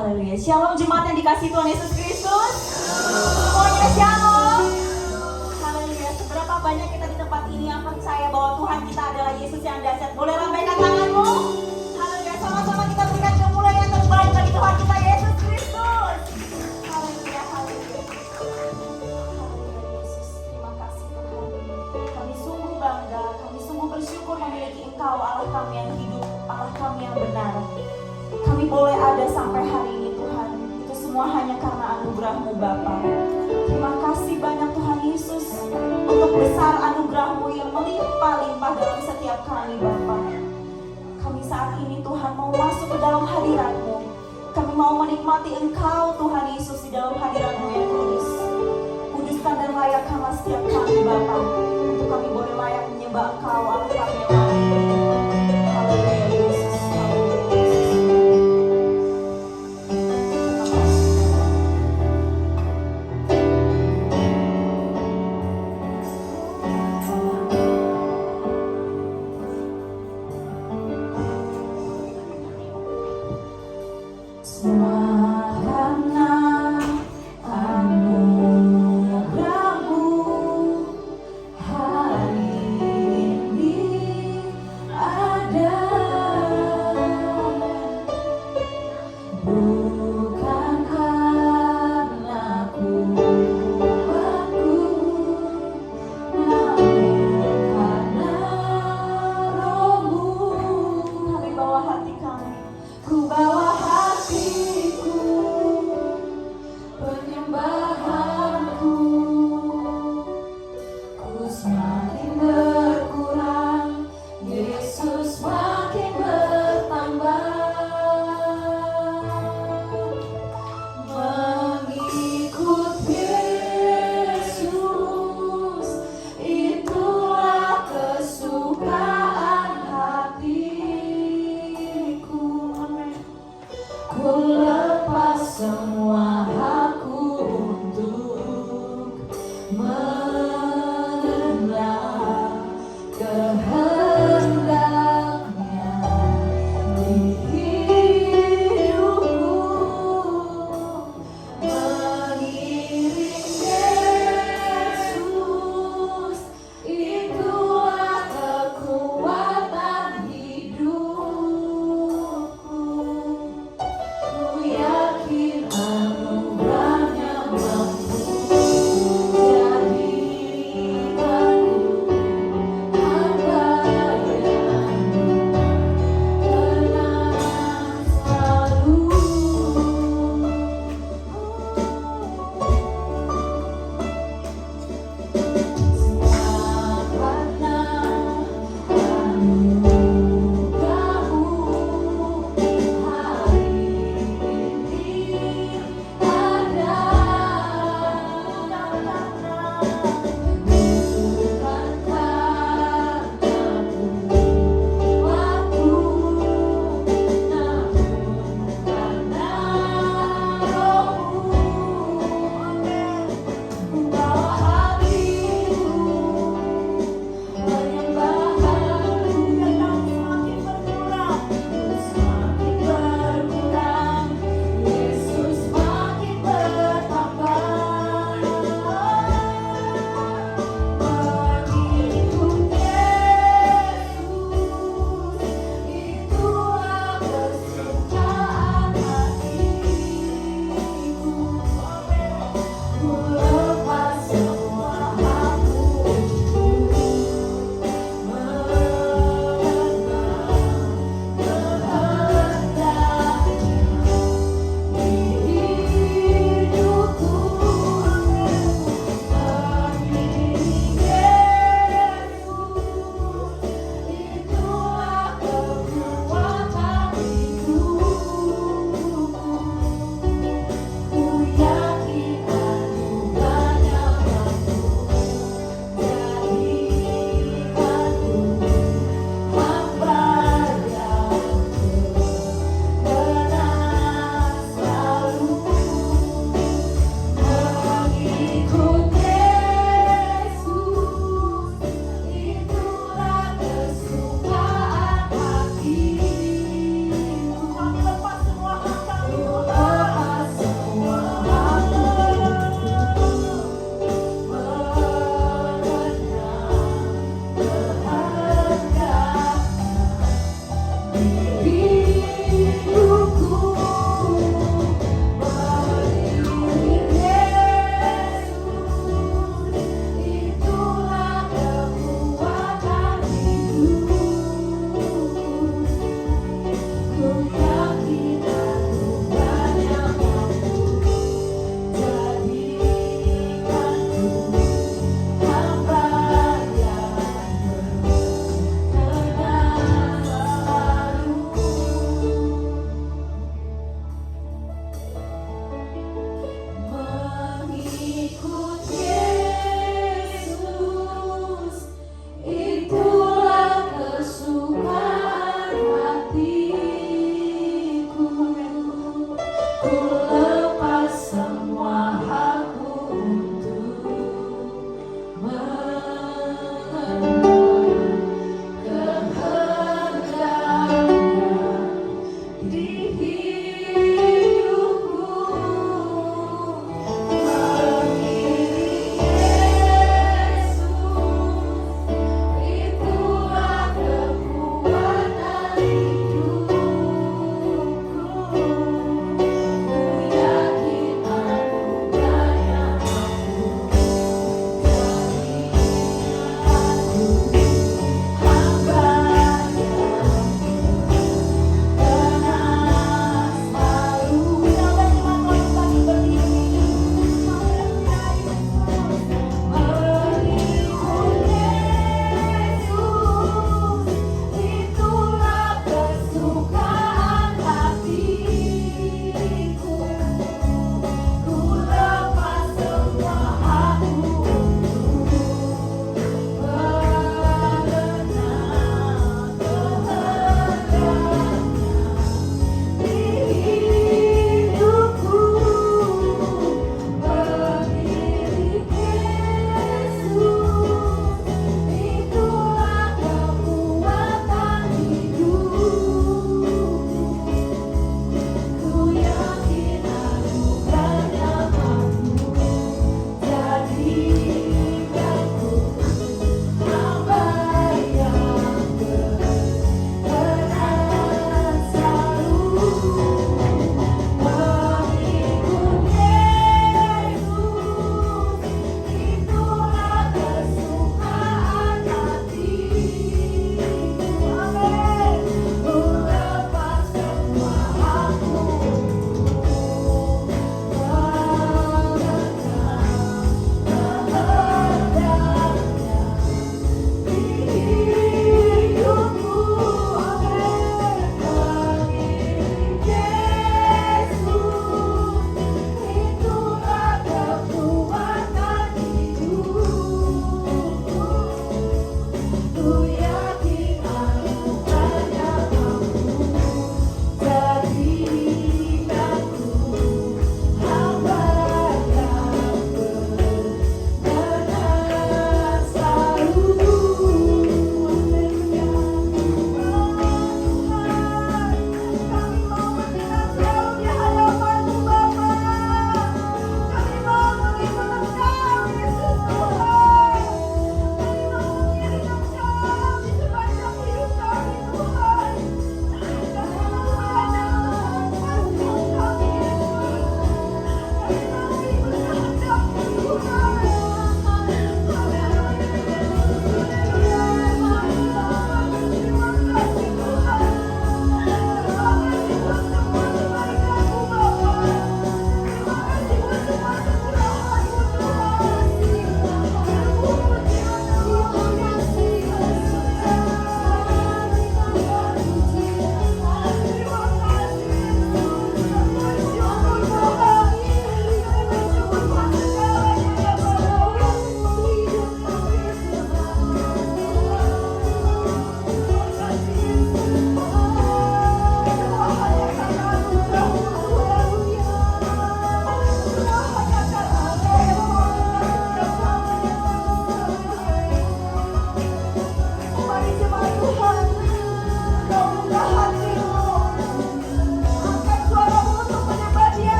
Haleluya. Shalom jemaat yang dikasihi Tuhan Yesus Kristus. Semuanya shalom. Haleluya. Seberapa banyak kita di tempat ini yang percaya bahwa Tuhan kita adalah Yesus yang dahsyat. Boleh lambaikan tanganmu. Haleluya. Sama-sama kita berikan kemuliaan yang terbaik bagi Tuhan kita Yesus Kristus. Haleluya. Haleluya. Haleluya Yesus. Terima kasih Tuhan. Kami sungguh bangga, kami sungguh bersyukur memiliki Engkau, Allah kami yang hidup, Allah kami yang benar. Kami boleh ada sampai hari ini Tuhan. Itu semua hanya karena anugerah-Mu Bapa. Terima kasih banyak Tuhan Yesus untuk besar anugerah-Mu yang melimpah-limpah dalam setiap kami Bapa. Kami saat ini Tuhan mau masuk ke dalam hadirat-Mu. Kami mau menikmati Engkau Tuhan Yesus di dalam hadirat-Mu yang kudus. Kuduskan dan layakkanlah setiap kami Bapa, untuk kami boleh layak menyembah Engkau Allah kami yang maha hidup. Haleluya Yesus. Hari ini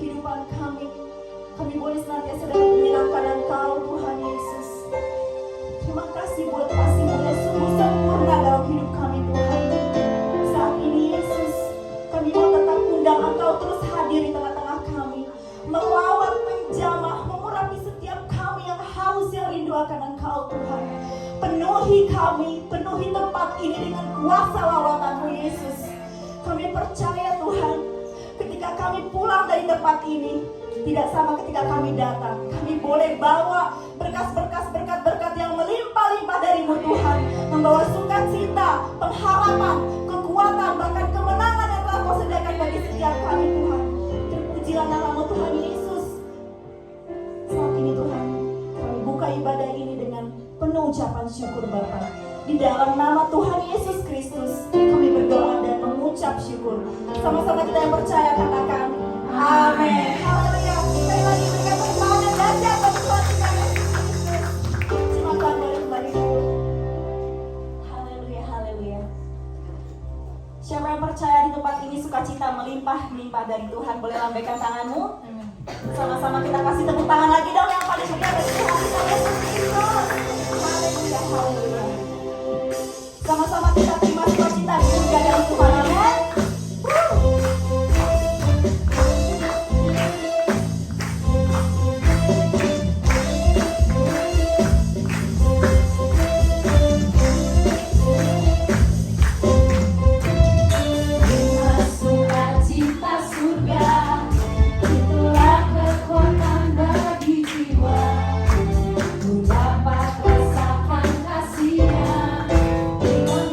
kehidupan kami. Kami boleh senantiasa dapat menyenangkan Engkau, Tuhan Yesus. Terima kasih buat kasih-Mu yang sungguh sempurna dalam hidup kami, Tuhan. Saat ini Yesus, kami mau tetap undang Engkau terus hadir di tengah-tengah kami, melawat, menjamah, mengurapi setiap kami yang haus, yang rindu akan Engkau, Tuhan. Penuhi kami, penuhi tempat ini dengan kuasa lawatan-Mu, Yesus. Kami percaya, Tuhan, ketika kami pulang dari tempat ini, tidak sama ketika kami datang. Kami boleh bawa berkas-berkas, berkat-berkat yang melimpah-limpah dari-Mu, Tuhan. Membawa sukacita, pengharapan, kekuatan, bahkan kemenangan yang telah Kau sediakan bagi setiap kami, Tuhan. Terpujilah nama-Mu, Tuhan Yesus. Saat ini, Tuhan, kami buka ibadah ini dengan penuh ucapan syukur, Bapa. Di dalam nama Tuhan Yesus Kristus, kami berdoa dan mengucap syukur. Sama-sama kita yang percaya katakan, amin. Haleluya. Sekali lagi berikan tepuk tangan dan dahsyat bagi Tuhan kita Yesus Kristus. Silakan boleh kembali dulu. Haleluya, haleluya. Siapa yang percaya di tempat ini sukacita melimpah-limpah dari Tuhan, boleh lambaikan tanganmu. Sama-sama kita kasih tepuk tangan lagi dong yang paling meriah bagi Tuhan kita Yesus Kristus. Haleluya, haleluya. Sama-sama kita terima sukacita di surga dari Tuhan. Amin. Dapat rasakan kasih-Nya dengan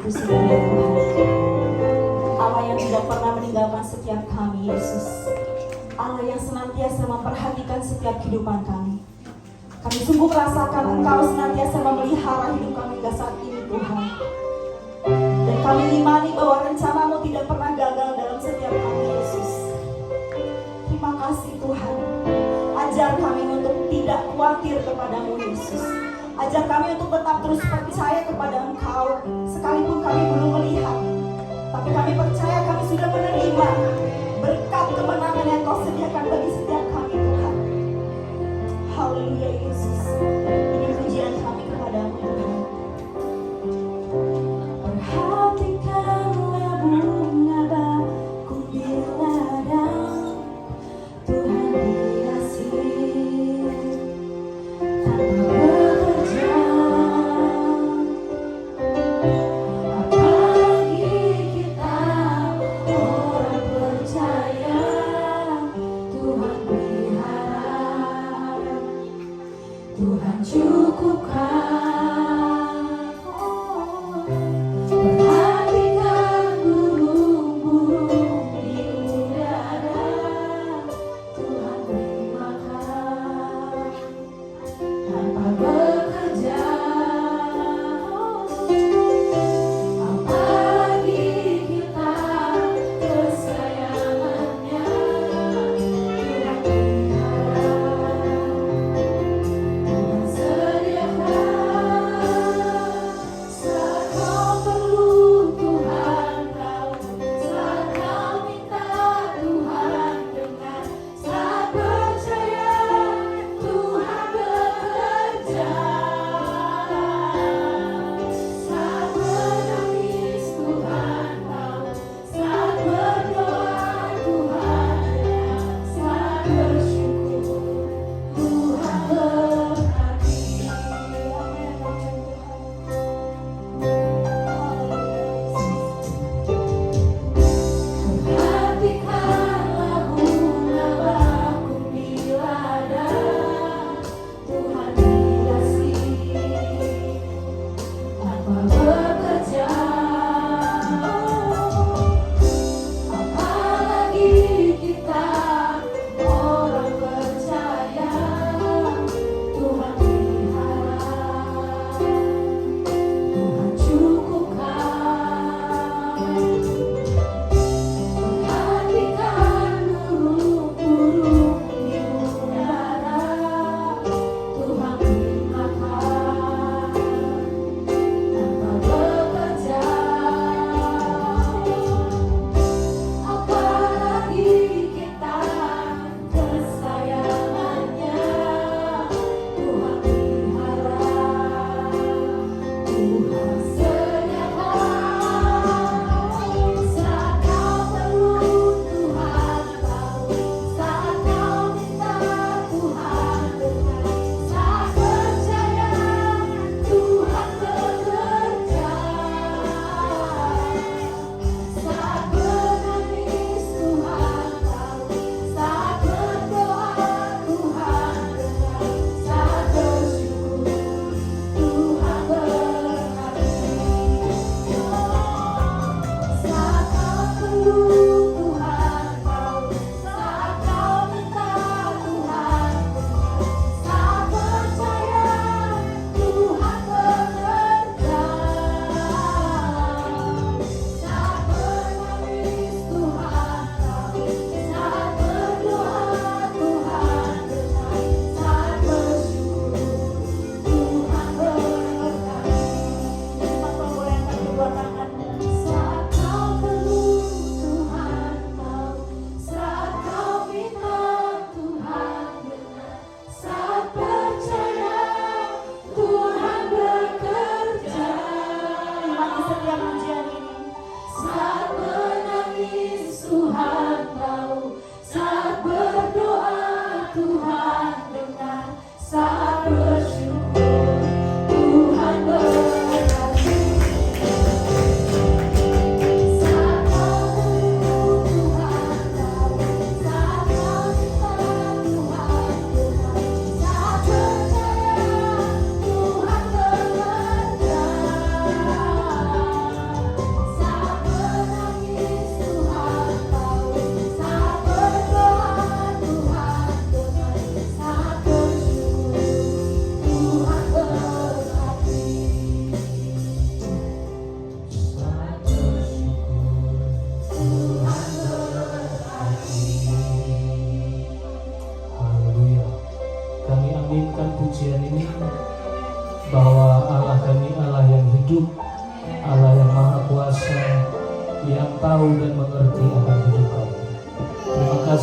begitu setia Tuhan. Allah yang tidak pernah meninggalkan setiap kami, Yesus. Allah yang senantiasa memperhatikan setiap kehidupan kami. Kami sungguh merasakan Engkau senantiasa memelihara hidup kami hingga saat ini, Tuhan. Dan kami imani bahwa rencana-Mu tidak pernah gagal dalam setiap kami, Yesus. Terima kasih Tuhan. Ajar kami untuk tidak khawatir kepadamu, Yesus. Ajar kami untuk tetap terus percaya kepada Engkau, sekalipun kami belum melihat. Tapi kami percaya kami sudah menerima berkat kemenangan yang Kau sediakan bagi setiap kami, Tuhan. Haleluya Yesus. Ini pujian kami kepadamu, Tuhan. Perhatikanlah bunga bakung di ladang, Tuhan dikasih tanpa bekerja. Apalagi kita orang percaya,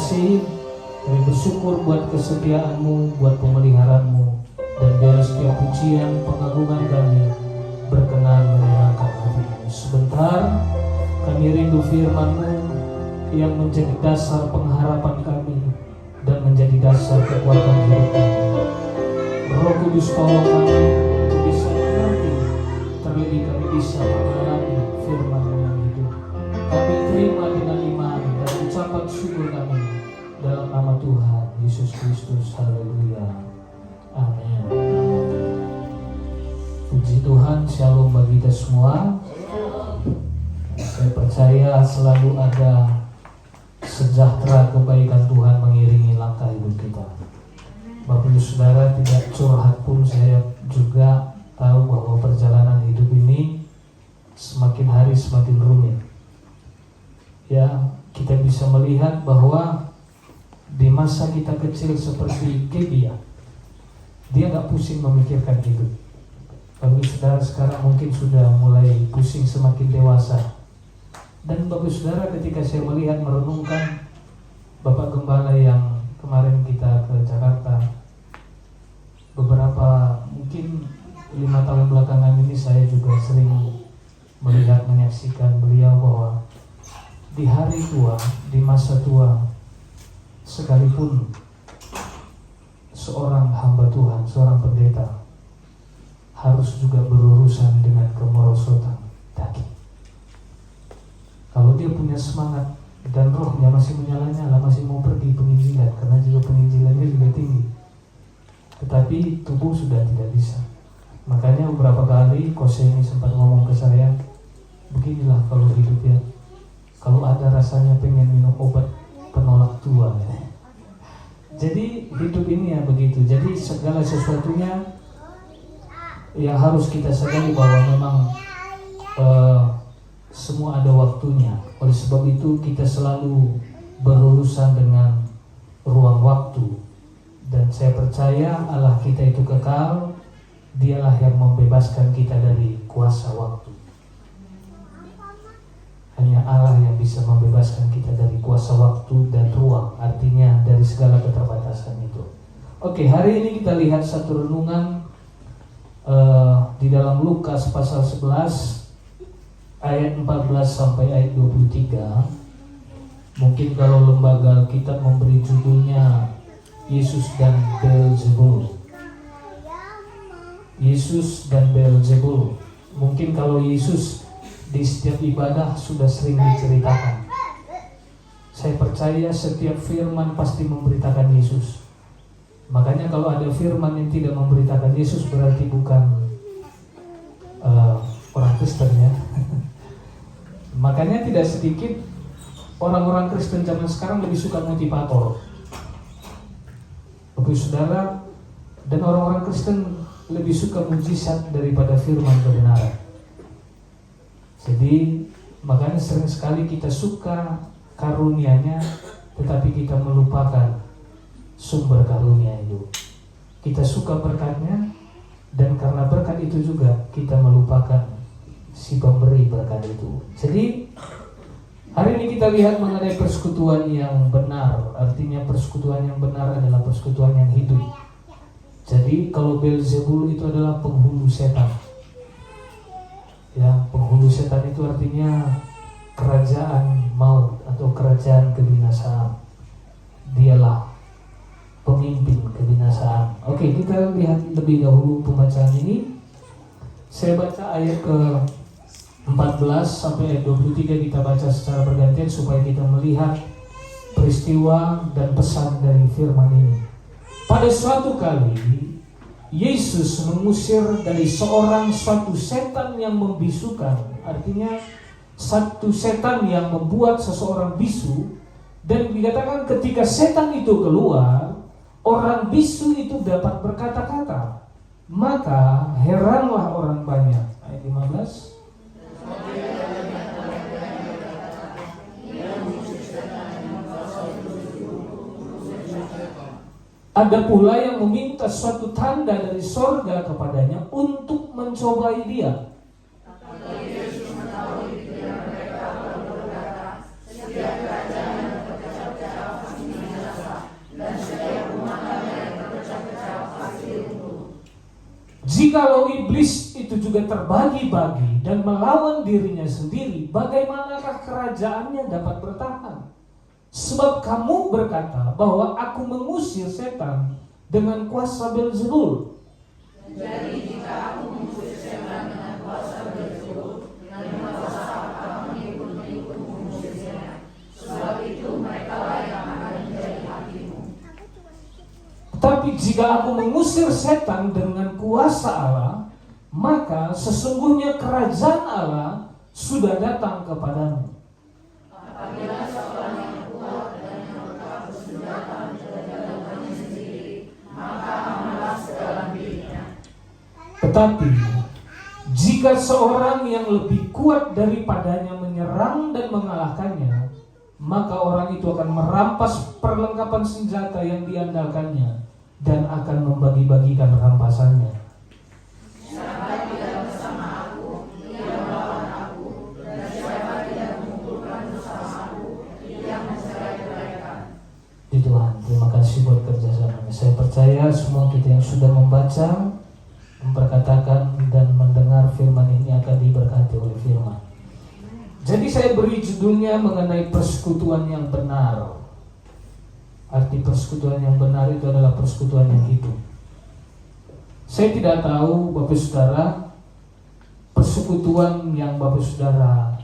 kasih, kami bersyukur buat kesetiaan-Mu, buat pemeliharaan-Mu, dan biar setiap pujian, pengagungan kami berkenan menyenangkan hati-Mu. Sebentar, kami rindu firman-Mu yang menjadi dasar pengharapan kami dan menjadi dasar kekuatan hidup kami. Roh Kudus tolong kami untuk bisa mengerti, terlebih kami bisa mengalami firman-Mu yang hidup. Kami terima dengan iman dan ucapan syukur kami dalam nama Tuhan Yesus Kristus. Haleluya. Amin. Puji Tuhan, shalom bagi kita semua. Saya percaya selalu ada sejahtera kebaikan Tuhan mengiringi langkah hidup kita. Bapak Ibu Saudara, tidak curhat pun saya juga tahu bahwa perjalanan hidup ini semakin hari semakin rumit. Ya, kita bisa melihat bahwa di masa kita kecil seperti Gebia, dia gak pusing memikirkan hidup. Bapak Ibu Saudara sekarang mungkin sudah mulai pusing semakin dewasa. Dan Bapak Ibu Saudara, ketika saya melihat merenungkan Bapak Gembala yang kemarin kita ke Jakarta, beberapa mungkin 5 tahun belakangan ini saya juga sering melihat, menyaksikan beliau bahwa di hari tua, di masa tua, sekalipun seorang hamba Tuhan, seorang pendeta harus juga berurusan dengan kemerosotan daging. Kalau dia punya semangat dan rohnya masih menyala-nyala, masih mau pergi penginjilan, karena juga penginjilannya juga tinggi, tetapi tubuh sudah tidak bisa. Makanya beberapa kali Kose ini sempat ngomong ke saya, beginilah kalau hidup ya, kalau ada rasanya pengen minum obat penolak tua ya. Jadi hidup ini ya begitu. Jadi segala sesuatunya yang harus kita sadari bahwa memang semua ada waktunya. Oleh sebab itu kita selalu berurusan dengan ruang waktu. Dan saya percaya Allah kita itu kekal. Dialah yang membebaskan kita dari kuasa waktu. Hanya Allah yang bisa membebaskan kita dari kuasa waktu dan ruang. Artinya dari segala keterbatasan itu. Oke, hari ini kita lihat satu renungan di dalam Lukas pasal 11 ayat 14 sampai ayat 23. Mungkin kalau lembaga Alkitab memberi judulnya Yesus dan Beelzebul. Yesus dan Beelzebul. Mungkin kalau Yesus di setiap ibadah sudah sering diceritakan. Saya percaya setiap firman pasti memberitakan Yesus. Makanya kalau ada firman yang tidak memberitakan Yesus berarti bukan orang Kristen ya. Makanya tidak sedikit orang-orang Kristen zaman sekarang lebih suka motivator. Bapak Saudara, dan orang-orang Kristen lebih suka mujizat daripada firman kebenaran. Jadi makanya sering sekali kita suka karunia-Nya, tetapi kita melupakan sumber karunia itu. Kita suka berkat-Nya, dan karena berkat itu juga kita melupakan si pemberi berkat itu. Jadi hari ini kita lihat mengenai persekutuan yang benar. Artinya persekutuan yang benar adalah persekutuan yang hidup. Jadi kalau Beelzebul itu adalah penghulu setan. Ya, penghulu setan itu artinya kerajaan maut atau kerajaan kebinasaan. Dialah pemimpin kebinasaan. Oke, kita lihat lebih dahulu pembacaan ini. Saya baca ayat ke 14 sampai ayat 23, kita baca secara bergantian supaya kita melihat peristiwa dan pesan dari firman ini. Pada suatu kali Yesus mengusir dari suatu setan yang membisukan. Artinya satu setan yang membuat seseorang bisu. Dan dikatakan ketika setan itu keluar, orang bisu itu dapat berkata-kata. Maka heranlah orang banyak. Ayat 15. Ada pula yang meminta suatu tanda dari sorga kepadanya untuk mencobai dia. Jikalau iblis itu juga terbagi-bagi dan melawan dirinya sendiri, bagaimanakah kerajaannya dapat bertahan? Sebab kamu berkata bahwa aku mengusir setan dengan kuasa Beelzebul. Jadi jika aku mengusir setan dengan kuasa Beelzebul, dengan kuasa apa pengikut-pengikut mengusirnya? Sebab itu mereka lah yang akan menjadi hakimu. Tapi jika aku mengusir setan dengan kuasa Allah, maka sesungguhnya kerajaan Allah sudah datang kepadamu. Apabila seorang yang kuat dan yang lengkap bersenjata menjaga-jaganya sendiri, maka amanlah dalam dirinya. Tetapi jika seorang yang lebih kuat daripadanya menyerang dan mengalahkannya, maka orang itu akan merampas perlengkapan senjata yang diandalkannya dan akan membagi-bagikan rampasannya. Siapa tidak bersama aku, ia melawan aku, dan siapa tidak mengumpulkan bersamaku, ia mencerai-beraikan. Di Tuhan, terima kasih buat kerjasamanya. Saya percaya semua kita yang sudah membaca, memperkatakan dan mendengar firman ini akan diberkati oleh firman. Jadi saya beri judulnya mengenai persekutuan yang benar. Arti persekutuan yang benar itu adalah persekutuan yang hidup. Saya tidak tahu Bapak Saudara, persekutuan yang Bapak Saudara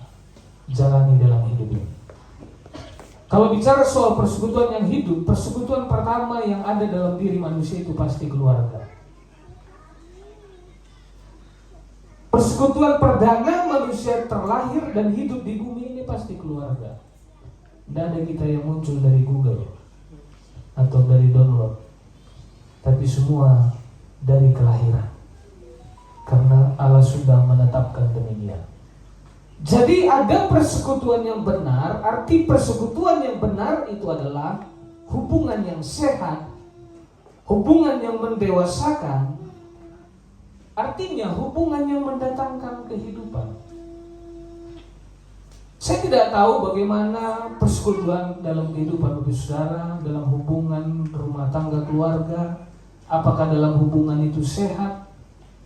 jalani dalam hidup ini. Kalau bicara soal persekutuan yang hidup, persekutuan pertama yang ada dalam diri manusia itu pasti keluarga. Persekutuan perdana manusia terlahir dan hidup di bumi ini pasti keluarga. Tidak ada kita yang muncul dari Google atau dari download, tapi semua dari kelahiran, karena Allah sudah menetapkan demikian. Jadi ada persekutuan yang benar. Arti persekutuan yang benar itu adalah hubungan yang sehat, hubungan yang mendewasakan. Artinya hubungan yang mendatangkan kehidupan. Saya tidak tahu bagaimana persekutuan dalam kehidupan Bapak Saudara, dalam hubungan rumah tangga keluarga. Apakah dalam hubungan itu sehat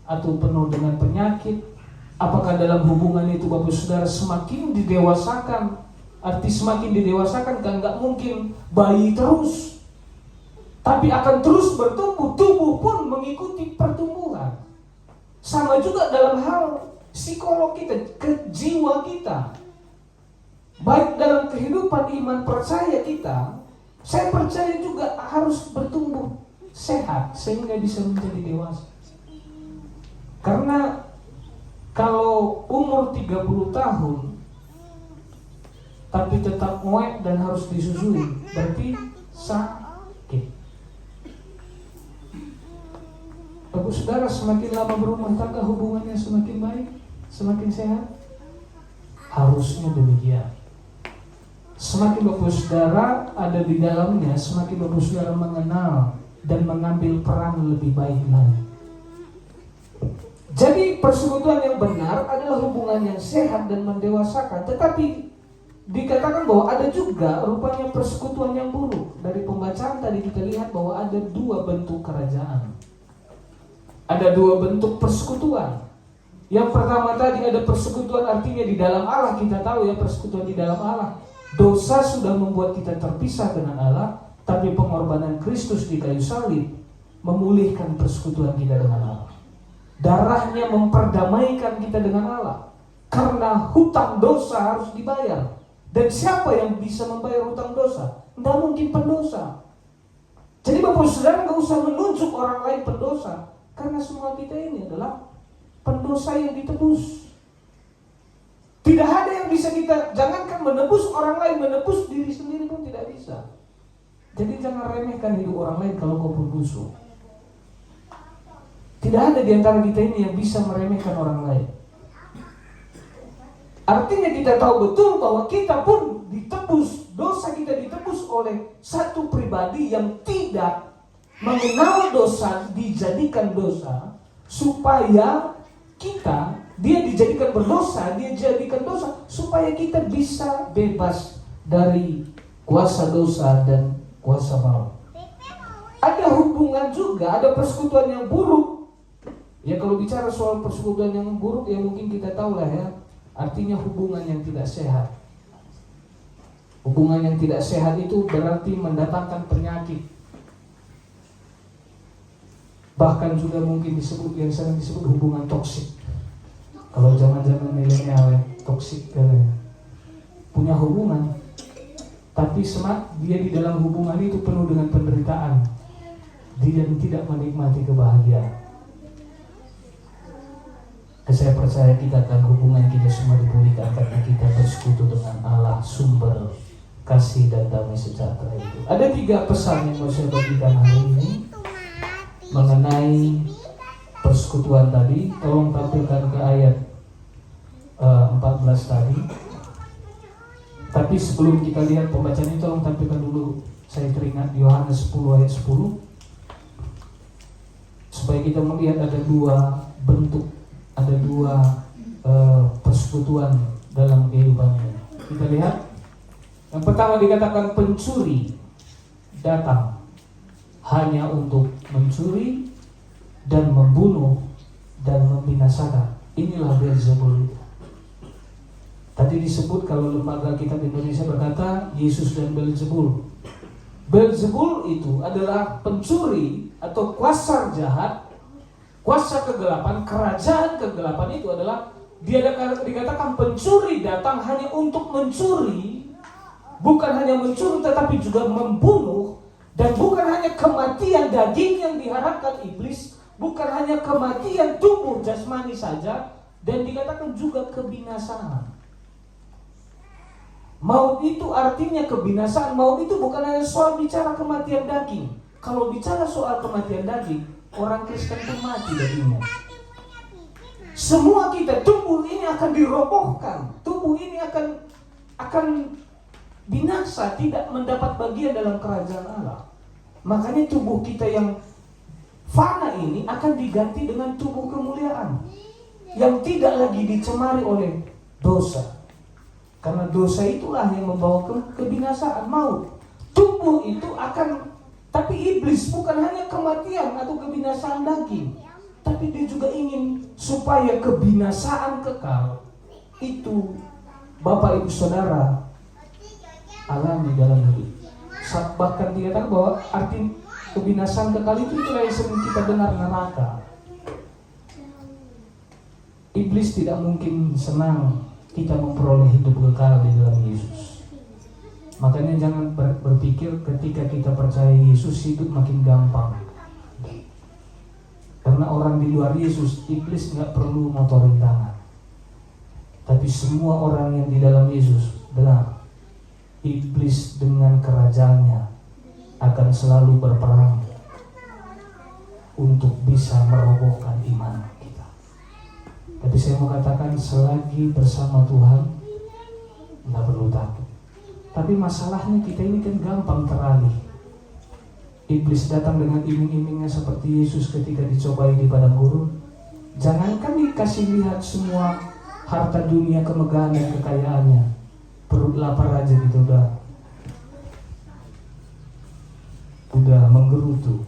atau penuh dengan penyakit? Apakah dalam hubungan itu Bapak Saudara semakin didewasakan? Arti semakin didewasakan kan nggak mungkin bayi terus, tapi akan terus bertumbuh. Tubuh pun mengikuti pertumbuhan. Sama juga dalam hal psikolog kita, jiwa kita. Baik dalam kehidupan iman percaya kita, saya percaya juga harus bertumbuh sehat sehingga bisa menjadi dewasa. Karena kalau umur 30 tahun tapi tetap ngoek dan harus disusui, berarti sakit. Bapak Saudara, semakin lama berumah tangga hubungannya semakin baik, semakin sehat. Harusnya demikian. Semakin Bapak Saudara ada di dalamnya, semakin Bapak Saudara mengenal dan mengambil peran lebih baik lagi. Jadi persekutuan yang benar adalah hubungan yang sehat dan mendewasakan. Tetapi dikatakan bahwa ada juga rupanya persekutuan yang buruk. Dari pembacaan tadi kita lihat bahwa ada dua bentuk kerajaan. Ada dua bentuk persekutuan. Yang pertama tadi ada persekutuan, artinya di dalam Allah. Kita tahu ya, persekutuan di dalam Allah. Dosa sudah membuat kita terpisah dengan Allah, tapi pengorbanan Kristus di kayu salib memulihkan persekutuan kita dengan Allah. Darahnya memperdamaikan kita dengan Allah. Karena hutang dosa harus dibayar. Dan siapa yang bisa membayar hutang dosa? Tidak mungkin pendosa. Jadi Bapak Saudara nggak usah menunjuk orang lain pendosa, karena semua kita ini adalah pendosa yang ditebus. Tidak ada yang bisa kita, jangankan menebus orang lain, menebus diri sendiri pun tidak bisa. Jadi jangan remehkan hidup orang lain kalau kau pun busuk. Tidak ada di antara kita ini yang bisa meremehkan orang lain. Artinya kita tahu betul bahwa kita pun ditebus, dosa kita ditebus oleh satu pribadi yang tidak mengenal dosa, dijadikan dosa, supaya kita, dia dijadikan berdosa, dia jadikan dosa, supaya kita bisa bebas dari kuasa dosa dan kuasa maut. Ada hubungan juga, ada persekutuan yang buruk. Ya kalau bicara soal persekutuan yang buruk ya mungkin kita tahu lah ya, artinya hubungan yang tidak sehat. Hubungan yang tidak sehat itu berarti mendatangkan penyakit. Bahkan juga mungkin disebut, yang sering disebut hubungan toksik. Kalau zaman-zaman milenial ya, toksik katanya. Punya hubungan, tapi dia di dalam hubungan itu penuh dengan penderitaan. Dia tidak menikmati kebahagiaan. Saya percaya kita akan hubungan kita semua dipulihkan karena kita bersekutu dengan Allah, sumber kasih dan damai sejahtera itu. Ada 3 pesan yang mau saya bagikan hari ini mengenai persekutuan tadi. Tolong tampilkan ke ayat 14 tadi. Tapi sebelum kita lihat pembacaan ini, tolong tampilkan dulu, saya teringat Yohanes 10 ayat 10, supaya kita melihat ada 2 bentuk, ada 2 persekutuan dalam kehidupan ini. Kita lihat, yang pertama dikatakan pencuri datang hanya untuk mencuri dan membunuh dan membinasakan. Inilah Beelzebul. Tadi disebut kalau lembaga kitab Indonesia berkata Yesus dan Beelzebul. Beelzebul itu adalah pencuri atau kuasa jahat, kuasa kegelapan, kerajaan kegelapan. Itu adalah dikatakan pencuri datang hanya untuk mencuri, bukan hanya mencuri tetapi juga membunuh, dan bukan hanya kematian daging yang diharapkan iblis, bukan hanya kematian tubuh jasmani saja, dan dikatakan juga kebinasaan. Maut itu artinya kebinasaan. Maut itu bukan hanya soal bicara kematian daging. Kalau bicara soal kematian daging, orang Kristen pun mati dagingnya. Semua kita, tubuh ini akan dirobohkan. Tubuh ini akan binasa, tidak mendapat bagian dalam kerajaan Allah. Makanya tubuh kita yang fana ini akan diganti dengan tubuh kemuliaan yang tidak lagi dicemari oleh dosa. Karena dosa itulah yang membawa kebinasaan, maut. Tubuh itu akan, tapi iblis bukan hanya kematian atau kebinasaan daging, tapi dia juga ingin supaya kebinasaan kekal itu Bapak Ibu Saudara alami dalam hidup. Bahkan dikatakan bahwa arti kebinasaan kekal itu itulah yang sering kita dengar, neraka. Iblis tidak mungkin senang kita memperoleh hidup kekal di dalam Yesus. Makanya jangan berpikir ketika kita percaya Yesus hidup makin gampang. Karena orang di luar Yesus, iblis nggak perlu motorin tangan. Tapi semua orang yang di dalam Yesus, benar, iblis dengan kerajaannya akan selalu berperang untuk bisa merobohkan iman kita. Tapi saya mau katakan, selagi bersama Tuhan nggak perlu takut. Tapi masalahnya kita ini kan gampang teralih. Iblis datang dengan iming-imingnya seperti Yesus ketika dicobai di padang gurun. Jangankan dikasih lihat semua harta dunia, kemegahan dan kekayaannya, perut lapar aja gitu udah menggerutu.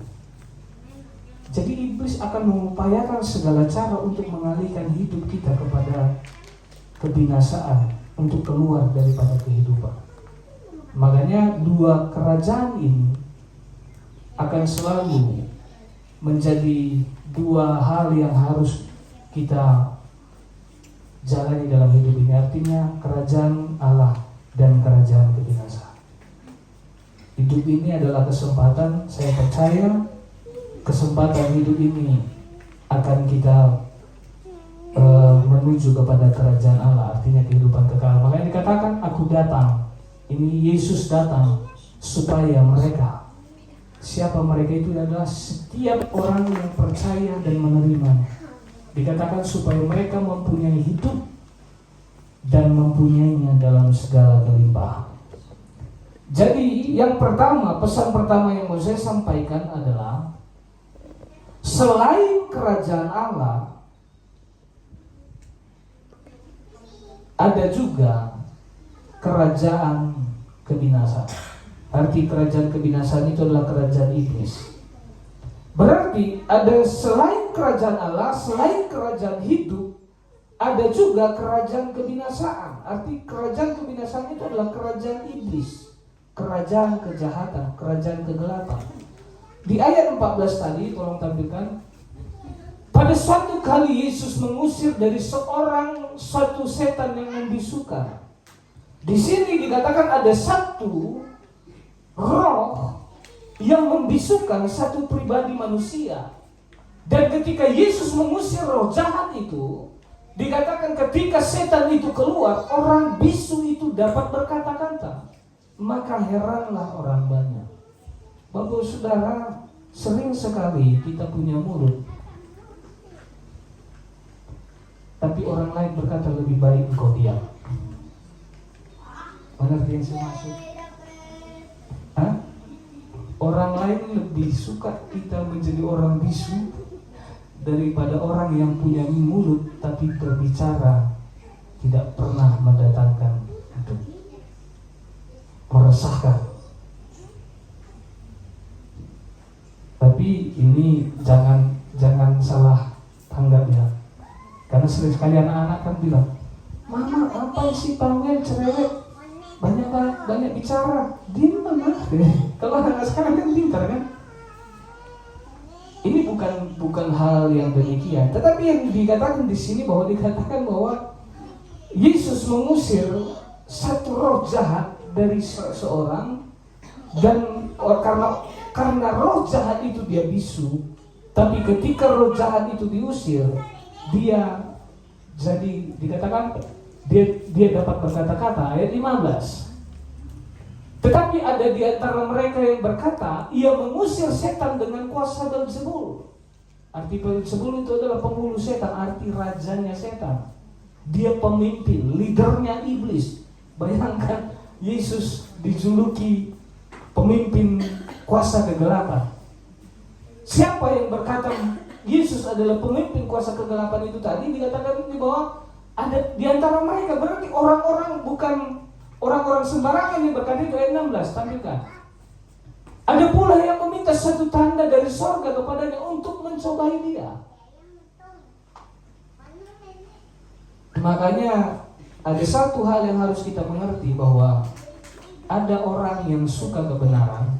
Jadi iblis akan mengupayakan segala cara untuk mengalihkan hidup kita kepada kebinasaan, untuk keluar daripada kehidupan. Makanya 2 kerajaan ini akan selalu menjadi 2 hal yang harus kita jalani dalam hidup ini. Artinya kerajaan Allah dan kerajaan kebinasaan. Hidup ini adalah kesempatan, saya percaya kesempatan hidup ini akan kita menuju kepada kerajaan Allah, artinya kehidupan kekal. Makanya dikatakan aku datang. Ini Yesus datang supaya mereka, siapa mereka itu adalah setiap orang yang percaya dan menerima. Dikatakan supaya mereka mempunyai hidup dan mempunyainya dalam segala kelimpahan. Jadi yang pertama, pesan pertama yang mau saya sampaikan adalah selain kerajaan Allah, ada juga kerajaan kebinasaan. Arti kerajaan kebinasaan itu adalah kerajaan iblis. Berarti ada selain kerajaan Allah, selain kerajaan hidup, ada juga kerajaan kebinasaan. Arti kerajaan kebinasaan itu adalah kerajaan iblis, kerajaan kejahatan, kerajaan kegelapan. Di ayat 14 tadi, tolong tampilkan. Pada suatu kali Yesus mengusir dari suatu setan yang membisukan. Di sini dikatakan ada satu roh yang membisukan satu pribadi manusia. Dan ketika Yesus mengusir roh jahat itu, dikatakan ketika setan itu keluar, orang bisu itu dapat berkata-kata. Maka heranlah orang banyak. Bapak saudara, sering sekali kita punya mulut, tapi orang lain berkata lebih baik engkau diam. Mengerti yang saya maksud? Hah? Orang lain lebih suka kita menjadi orang bisu daripada orang yang punya mulut tapi berbicara tidak pernah mendatangkan hidup, meresahkan. Tapi ini jangan salah tanggap ya. Karena sering sekali anak-anak kan bilang, "Mama, apa sih panggil cerewet? Banyak bicara." Diam mana? Kalau anak sekarang kan pintar kan? Ini bukan hal yang demikian. Tetapi yang dikatakan di sini dikatakan bahwa Yesus mengusir satu roh jahat dari seseorang, dan karena roh jahat itu dia bisu. Tapi ketika roh jahat itu diusir, dia jadi dikatakan dia dapat berkata-kata. Ayat 15. Tetapi ada di antara mereka yang berkata, ia mengusir setan dengan kuasa Beelzebul. Arti Beelzebul itu adalah penghulu setan, arti rajanya setan. Dia pemimpin, leadernya iblis. Bayangkan Yesus dijuluki pemimpin kuasa kegelapan. Siapa yang berkata Yesus adalah pemimpin kuasa kegelapan itu tadi? Dikatakan di bawah ada di antara mereka, berarti orang-orang bukan orang-orang sembarangan yang berkata itu. Ayat 16, tampilkan. Ada pula yang meminta satu tanda dari sorga kepadanya untuk mencobai dia. Makanya ada satu hal yang harus kita mengerti, bahwa ada orang yang suka kebenaran,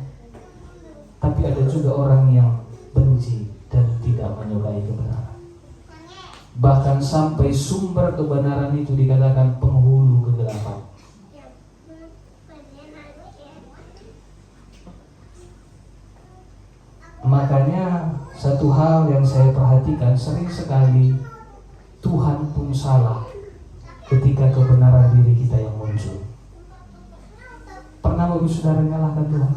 tapi ada juga orang yang benci dan tidak menyukai kebenaran. Bahkan sampai sumber kebenaran itu dikatakan penghulu kegelapan. Makanya satu hal yang saya perhatikan, sering sekali Tuhan pun salah ketika kebenaran diri kita yang muncul. Pernah Bapak Saudara menyalahkan Tuhan?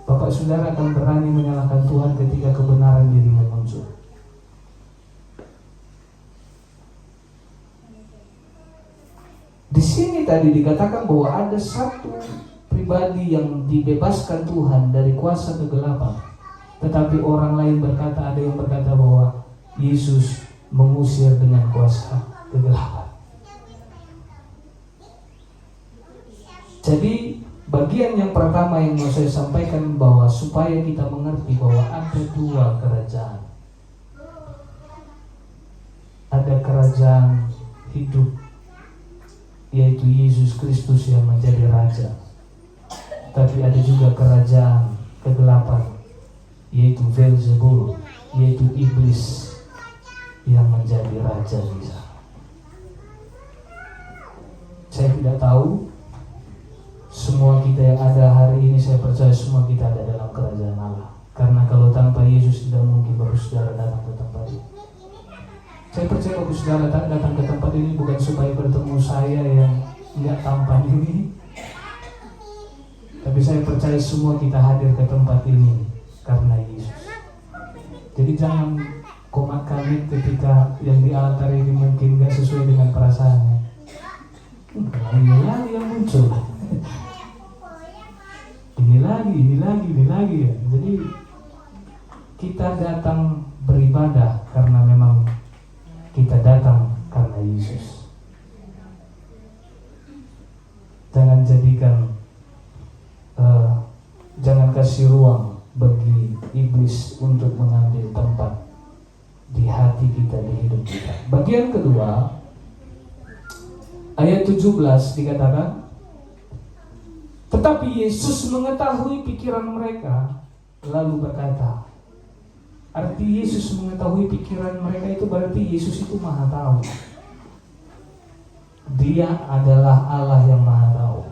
Bapak Saudara akan berani menyalahkan Tuhan ketika kebenaran dirimu muncul. Di sini tadi dikatakan bahwa ada satu pribadi yang dibebaskan Tuhan dari kuasa kegelapan. Tetapi orang lain berkata, ada yang berkata bahwa Yesus mengusir dengan kuasa kegelapan. Jadi bagian yang pertama yang mau saya sampaikan, bahwa supaya kita mengerti bahwa ada dua kerajaan. Ada kerajaan hidup, yaitu Yesus Kristus yang menjadi Raja. Tapi ada juga kerajaan kegelapan, yaitu Beelzebul, yaitu iblis yang menjadi raja di sana. Saya tidak tahu semua kita yang ada hari ini, saya percaya semua kita ada dalam kerajaan Allah. Karena kalau tanpa Yesus tidak mungkin Bapak Saudara datang ke tempat ini. Saya percaya Bapak Saudara datang ke tempat ini bukan supaya bertemu saya yang tidak tampan ini, tapi saya percaya semua kita hadir ke tempat ini karena Yesus. Jadi jangan komat kami ketika yang di altar ini mungkin gak sesuai dengan perasaannya. Ini lagi yang muncul. Ini lagi ya. Jadi kita datang beribadah karena memang kita datang karena Yesus. Jangan jadikan jangan kasih ruang bagi iblis untuk mengambil tempat di hati kita, di hidup kita. Bagian kedua, ayat 17 dikatakan, tetapi Yesus mengetahui pikiran mereka, lalu berkata. Arti Yesus mengetahui pikiran mereka itu berarti Yesus itu maha tahu. Dia adalah Allah yang maha tahu.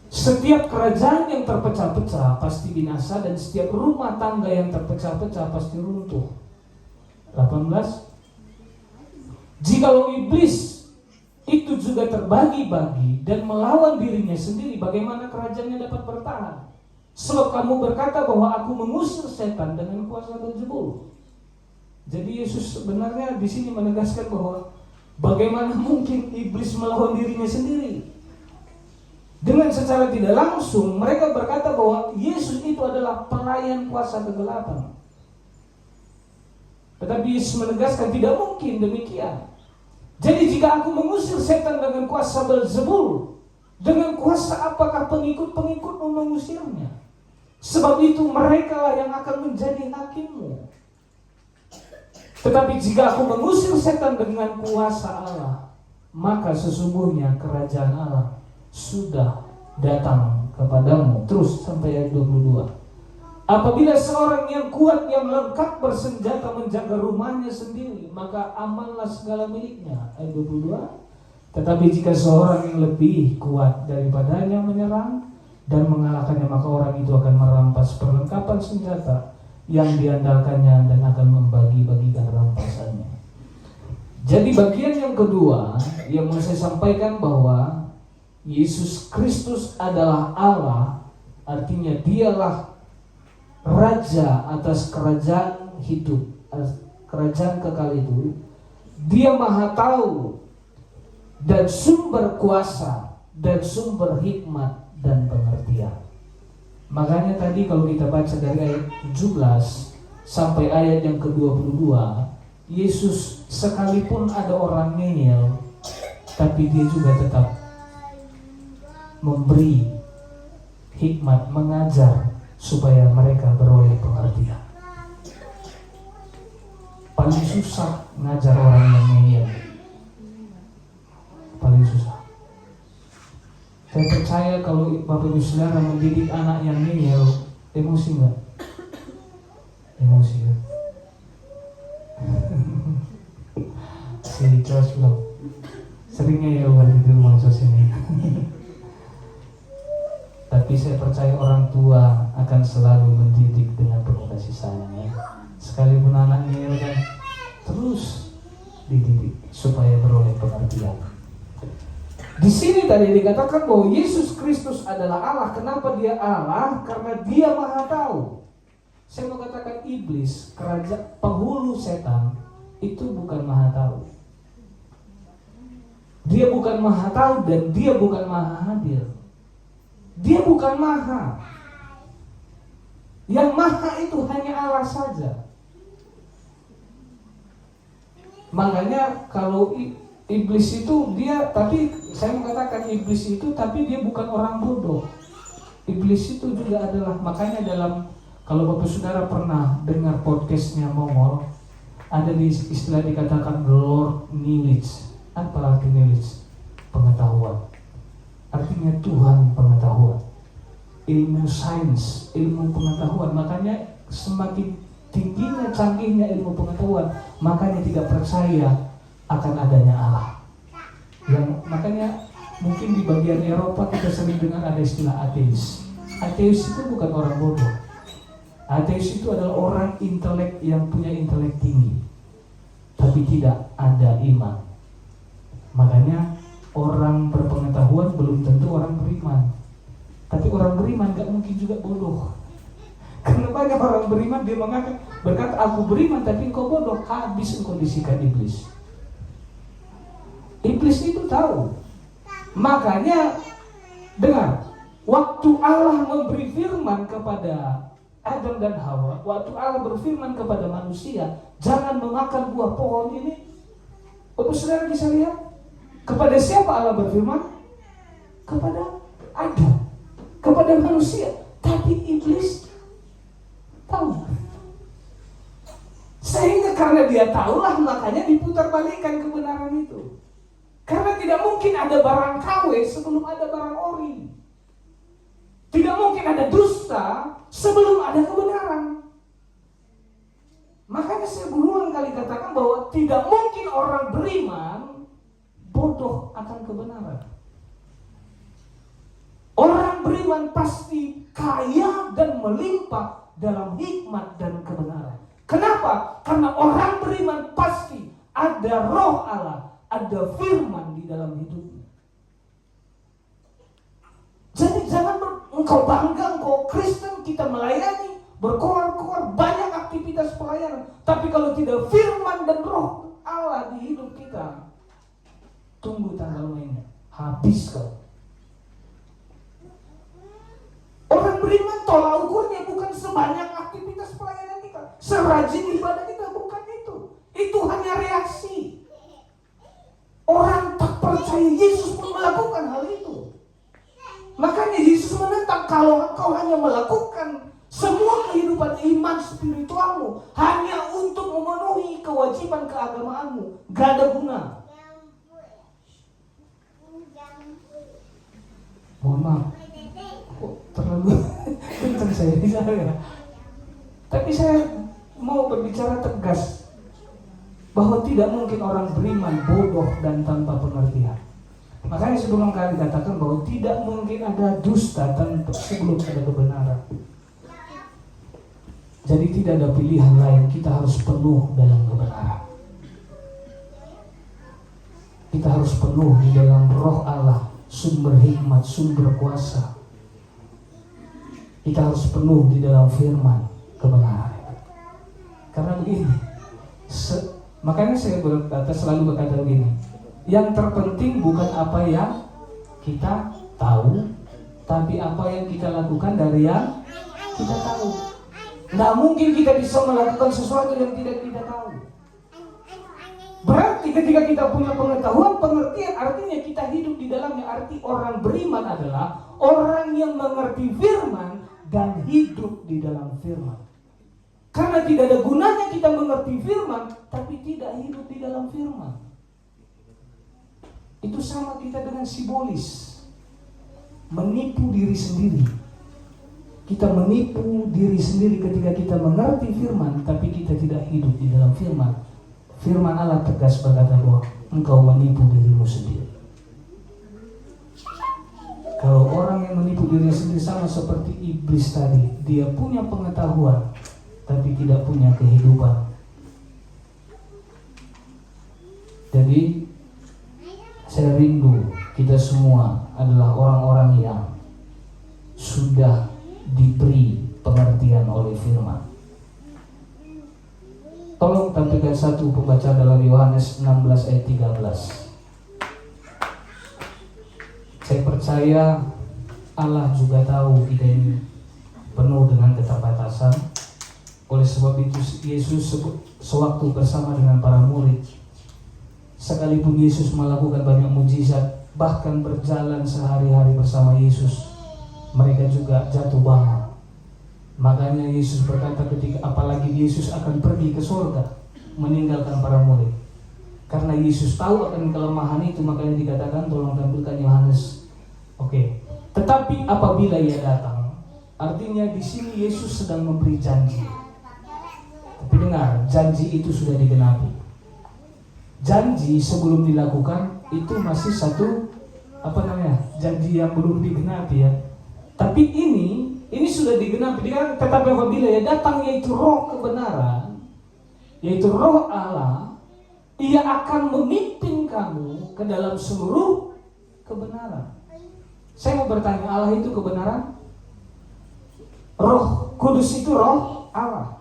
Setiap kerajaan yang terpecah-pecah pasti binasa, dan setiap rumah tangga yang terpecah-pecah pasti runtuh. 18. Jikalau iblis itu juga terbagi-bagi dan melawan dirinya sendiri, bagaimana kerajaannya dapat bertahan? Sebab kamu berkata bahwa aku mengusir setan dengan kuasa Beelzebul. Jadi Yesus sebenarnya di sini menegaskan bahwa bagaimana mungkin iblis melawan dirinya sendiri. Dengan secara tidak langsung mereka berkata bahwa Yesus itu adalah pelayan kuasa kegelapan. Tetapi Yesus menegaskan tidak mungkin demikian. Jadi jika aku mengusir setan dengan kuasa Beelzebul, dengan kuasa apakah pengikut-pengikutmu mengusirnya? Sebab itu mereka lah yang akan menjadi hakimmu. Tetapi jika aku mengusir setan dengan kuasa Allah, maka sesungguhnya kerajaan Allah sudah datang kepadamu. Terus sampai ayat 22. Apabila seorang yang kuat, yang lengkap bersenjata menjaga rumahnya sendiri, maka amanlah segala miliknya. Ayat 22. Tetapi jika seorang yang lebih kuat daripadanya menyerang dan mengalahkannya, maka orang itu akan merampas perlengkapan senjata yang diandalkannya dan akan membagi-bagikan rampasannya. Jadi bagian yang kedua yang mau saya sampaikan bahwa Yesus Kristus adalah Allah, artinya dialah Raja atas kerajaan hidup, kerajaan kekal itu. Dia maha tahu dan sumber kuasa dan sumber hikmat dan pengertian. Makanya tadi kalau kita baca dari ayat 17 sampai ayat yang ke-22, Yesus sekalipun ada orang ngeyel, tapi dia juga tetap memberi hikmat, mengajar supaya mereka beroleh pengertian. Paling susah ngajar orang yang ngeyel, paling susah. Saya percaya kalau Bapak Ibu Saudara mendidik anak yang ngeyel, emosi enggak? Emosi ya. Si Josh bilang sering ngeyel di rumah Josh ini. Tapi saya percaya orang tua akan selalu mendidik dengan penuh kasih sayang ya. Sekalipun anak ngeyel kan terus dididik supaya beroleh pengertian. Di sini tadi dikatakan bahwa Yesus Kristus adalah Allah. Kenapa dia Allah? Karena dia maha tahu. Saya mau katakan iblis, kerajaan penghulu setan, itu bukan maha tahu. Dia bukan maha tahu dan dia bukan maha hadir. Dia bukan maha. Yang maha itu hanya Allah saja. Makanya kalau iblis itu dia, tapi saya mengatakan iblis itu, tapi dia bukan orang bodoh. Iblis itu juga adalah, makanya dalam, kalau Bapak Saudara pernah dengar podcastnya Mongol, ada di istilah dikatakan Lord Knowledge. Apa arti knowledge? Pengetahuan. Artinya Tuhan pengetahuan. Ilmu sains, ilmu pengetahuan. Makanya semakin tingginya, canggihnya ilmu pengetahuan, makanya tidak percaya akan adanya Allah. Yang makanya mungkin di bagian Eropa kita sering dengar ada istilah ateis. Ateis itu bukan orang bodoh. Ateis itu adalah orang intelek yang punya intelek tinggi, tapi tidak ada iman. Makanya orang berpengetahuan belum tentu orang beriman. Tapi orang beriman gak mungkin juga bodoh. Karena banyak orang beriman dia berkata aku beriman tapi engkau bodoh. Habis engkau disikat iblis. Iblis itu tahu. Makanya dengar, waktu Allah memberi firman kepada Adam dan Hawa, waktu Allah berfirman kepada manusia, jangan memakan buah pohon ini. Bapak Saudara bisa lihat, kepada siapa Allah berfirman? Kepada Adam, kepada manusia. Tapi iblis Tahu. Sehingga karena dia tahulah makanya diputarbalikkan kebenaran itu. Karena tidak mungkin ada barang KW sebelum ada barang ori. Tidak mungkin ada dusta sebelum ada kebenaran. Makanya saya berulang kali katakan bahwa tidak mungkin orang beriman bodoh akan kebenaran. Orang beriman pasti kaya dan melimpah dalam hikmat dan kebenaran. Kenapa? Karena orang beriman pasti ada roh Allah, ada firman di dalam hidupnya. Jadi jangan engkau bangga, engkau Kristen, kita melayani, berkoar-koar, banyak aktivitas pelayanan. Tapi kalau tidak firman dan roh Allah di hidup kita, tunggu tanggal mainnya, habis kau. Orang beriman tolak ukurnya bukan sebanyak aktivitas pelayanan kita, serajin ibadah kita, bukan itu. Itu hanya reaksi. Orang tak percaya Yesus pun melakukan hal itu. Makanya Yesus menentang, kalau engkau hanya melakukan semua kehidupan iman spiritualmu hanya untuk memenuhi kewajiban keagamaanmu, gak ada guna. Mohon maaf, kok terlalu kencang saya bicara ya. Tapi saya mau berbicara tegas bahwa tidak mungkin orang beriman bodoh dan tanpa pengertian. Makanya sebelum kali katakan bahwa tidak mungkin ada dusta tanpa sebelum ada kebenaran. Jadi tidak ada pilihan lain, kita harus penuh dalam kebenaran. Kita harus penuh di dalam roh Allah, sumber hikmat, sumber kuasa. Kita harus penuh di dalam firman kebenaran. Karena begini, makanya saya selalu berkata begini, yang terpenting bukan apa yang kita tahu, tapi apa yang kita lakukan dari yang kita tahu. Nggak mungkin kita bisa melakukan sesuatu yang tidak kita tahu. Berarti ketika kita punya pengetahuan, pengertian, artinya kita hidup di dalamnya. Arti orang beriman adalah orang yang mengerti firman dan hidup di dalam firman. Karena tidak ada gunanya kita mengerti firman tapi tidak hidup di dalam firman. Itu sama kita dengan sibolis, menipu diri sendiri. Kita menipu diri sendiri ketika kita mengerti firman tapi kita tidak hidup di dalam firman. Firman Allah tegas berkata bahwa engkau menipu dirimu sendiri. Kalau orang yang menipu dirinya sendiri sama seperti iblis tadi, dia punya pengetahuan tapi tidak punya kehidupan. Jadi saya rindu kita semua adalah orang-orang yang sudah diberi pengertian oleh firman. Tolong tampilkan satu pembaca dalam Yohanes 16 ayat 13. Saya percaya Allah juga tahu kita ini penuh dengan keterbatasan. Oleh sebab itu Yesus sewaktu bersama dengan para murid, sekalipun Yesus melakukan banyak mujizat, bahkan berjalan sehari-hari bersama Yesus, mereka juga jatuh bangun. Makanya Yesus berkata ketika apalagi Yesus akan pergi ke surga, meninggalkan para murid. Karena Yesus tahu akan kelemahan itu, makanya dikatakan, tolong tampilkan Yohanes. Oke. Tetapi apabila ia datang, artinya di sini Yesus sedang memberi janji. Tapi dengar, janji itu sudah digenapi. Janji sebelum dilakukan itu masih satu janji yang belum digenapi ya. Tapi ini sudah digenapi. Tetapi apabila ia datang, yaitu roh kebenaran, yaitu roh Allah, ia akan memimpin kamu ke dalam seluruh kebenaran. Saya mau bertanya, Allah itu kebenaran? Roh Kudus itu roh Allah.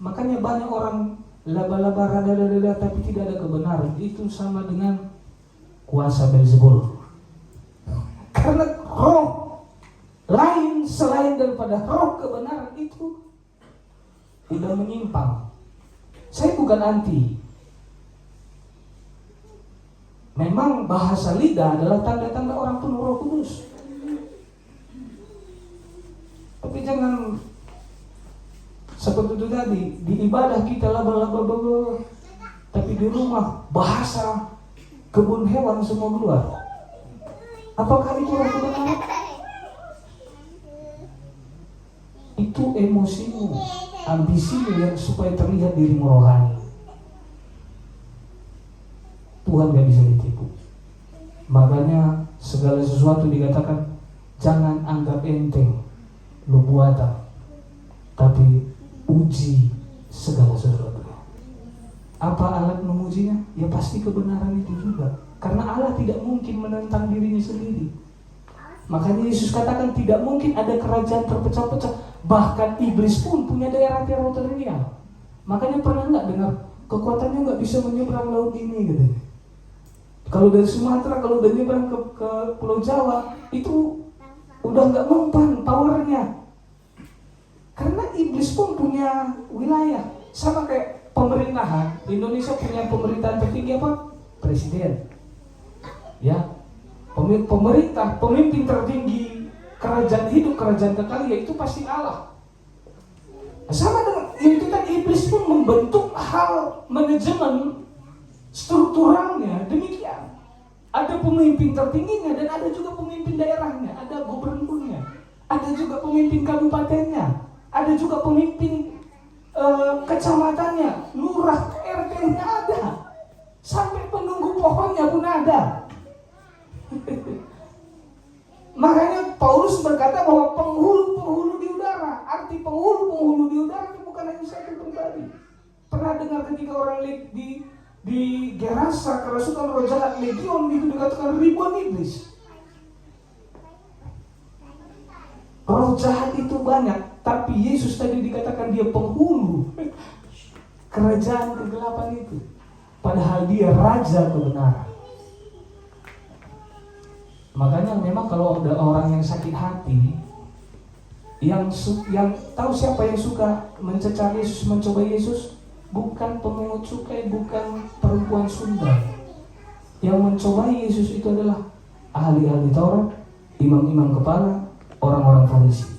Makanya banyak orang laba-laba rada-rada tapi tidak ada kebenaran. Itu sama dengan kuasa Beelzebul. Karena roh lain selain daripada roh kebenaran itu udah menyimpang. Saya bukan anti. Memang bahasa lidah adalah tanda-tanda orang penuh Roh Kudus. Tapi jangan Seperti itu tadi, di ibadah kita laba-laba, tapi di rumah bahasa kebun hewan semua keluar. Apakah itu roh kebenaran? Itu emosimu, ambisimu yang supaya terlihat dirimu rohani. Tuhan gak bisa ditipu. Makanya segala sesuatu dikatakan jangan anggap enteng lu buatan, tapi uji segala sesuatu. Apa alat mengujinya? Ya pasti kebenaran itu juga. Karena Allah tidak mungkin menentang dirinya sendiri. Makanya Yesus katakan tidak mungkin ada kerajaan terpecah-pecah. Bahkan iblis pun punya daerah teritorial. Makanya pernah nggak dengar kekuatannya nggak bisa menyeberang laut ini gitu. Kalau dari Sumatera, kalau udah nyebrang ke Pulau Jawa, itu udah nggak mempan powernya. Karena iblis pun punya wilayah. Sama kayak pemerintahan. Indonesia punya pemerintahan tertinggi apa? Presiden. Ya, pemerintah, pemimpin tertinggi, kerajaan hidup, kerajaan kekal, ya itu pasti Allah. Sama dengan itu tadi, iblis pun membentuk hal manajemen strukturalnya demikian. Ada pemimpin tertingginya dan ada juga pemimpin daerahnya, ada gubernurnya, ada juga pemimpin kabupatennya, ada juga pemimpin kecamatannya, lurah, RT-nya ada, sampai penunggu pohonnya pun ada. Makanya Paulus berkata bahwa penghulu-penghulu di udara. Arti penghulu-penghulu di udara itu bukan hanya satu pribadi. Pernah dengar ketika orang di Gerasa, kerasukan roh jahat legion, itu dikatakan ribuan iblis. Roh jahat itu banyak, tapi Yesus tadi dikatakan dia penghulu kerajaan kegelapan itu. Padahal dia raja kebenaran. Makanya memang kalau ada orang yang sakit hati, yang tahu siapa yang suka mencecar Yesus, mencoba Yesus? Bukan pemungut cukai, bukan perempuan Sunda. Yang mencobai Yesus itu adalah ahli-ahli Taurat, imam-imam kepala, orang-orang Farisi.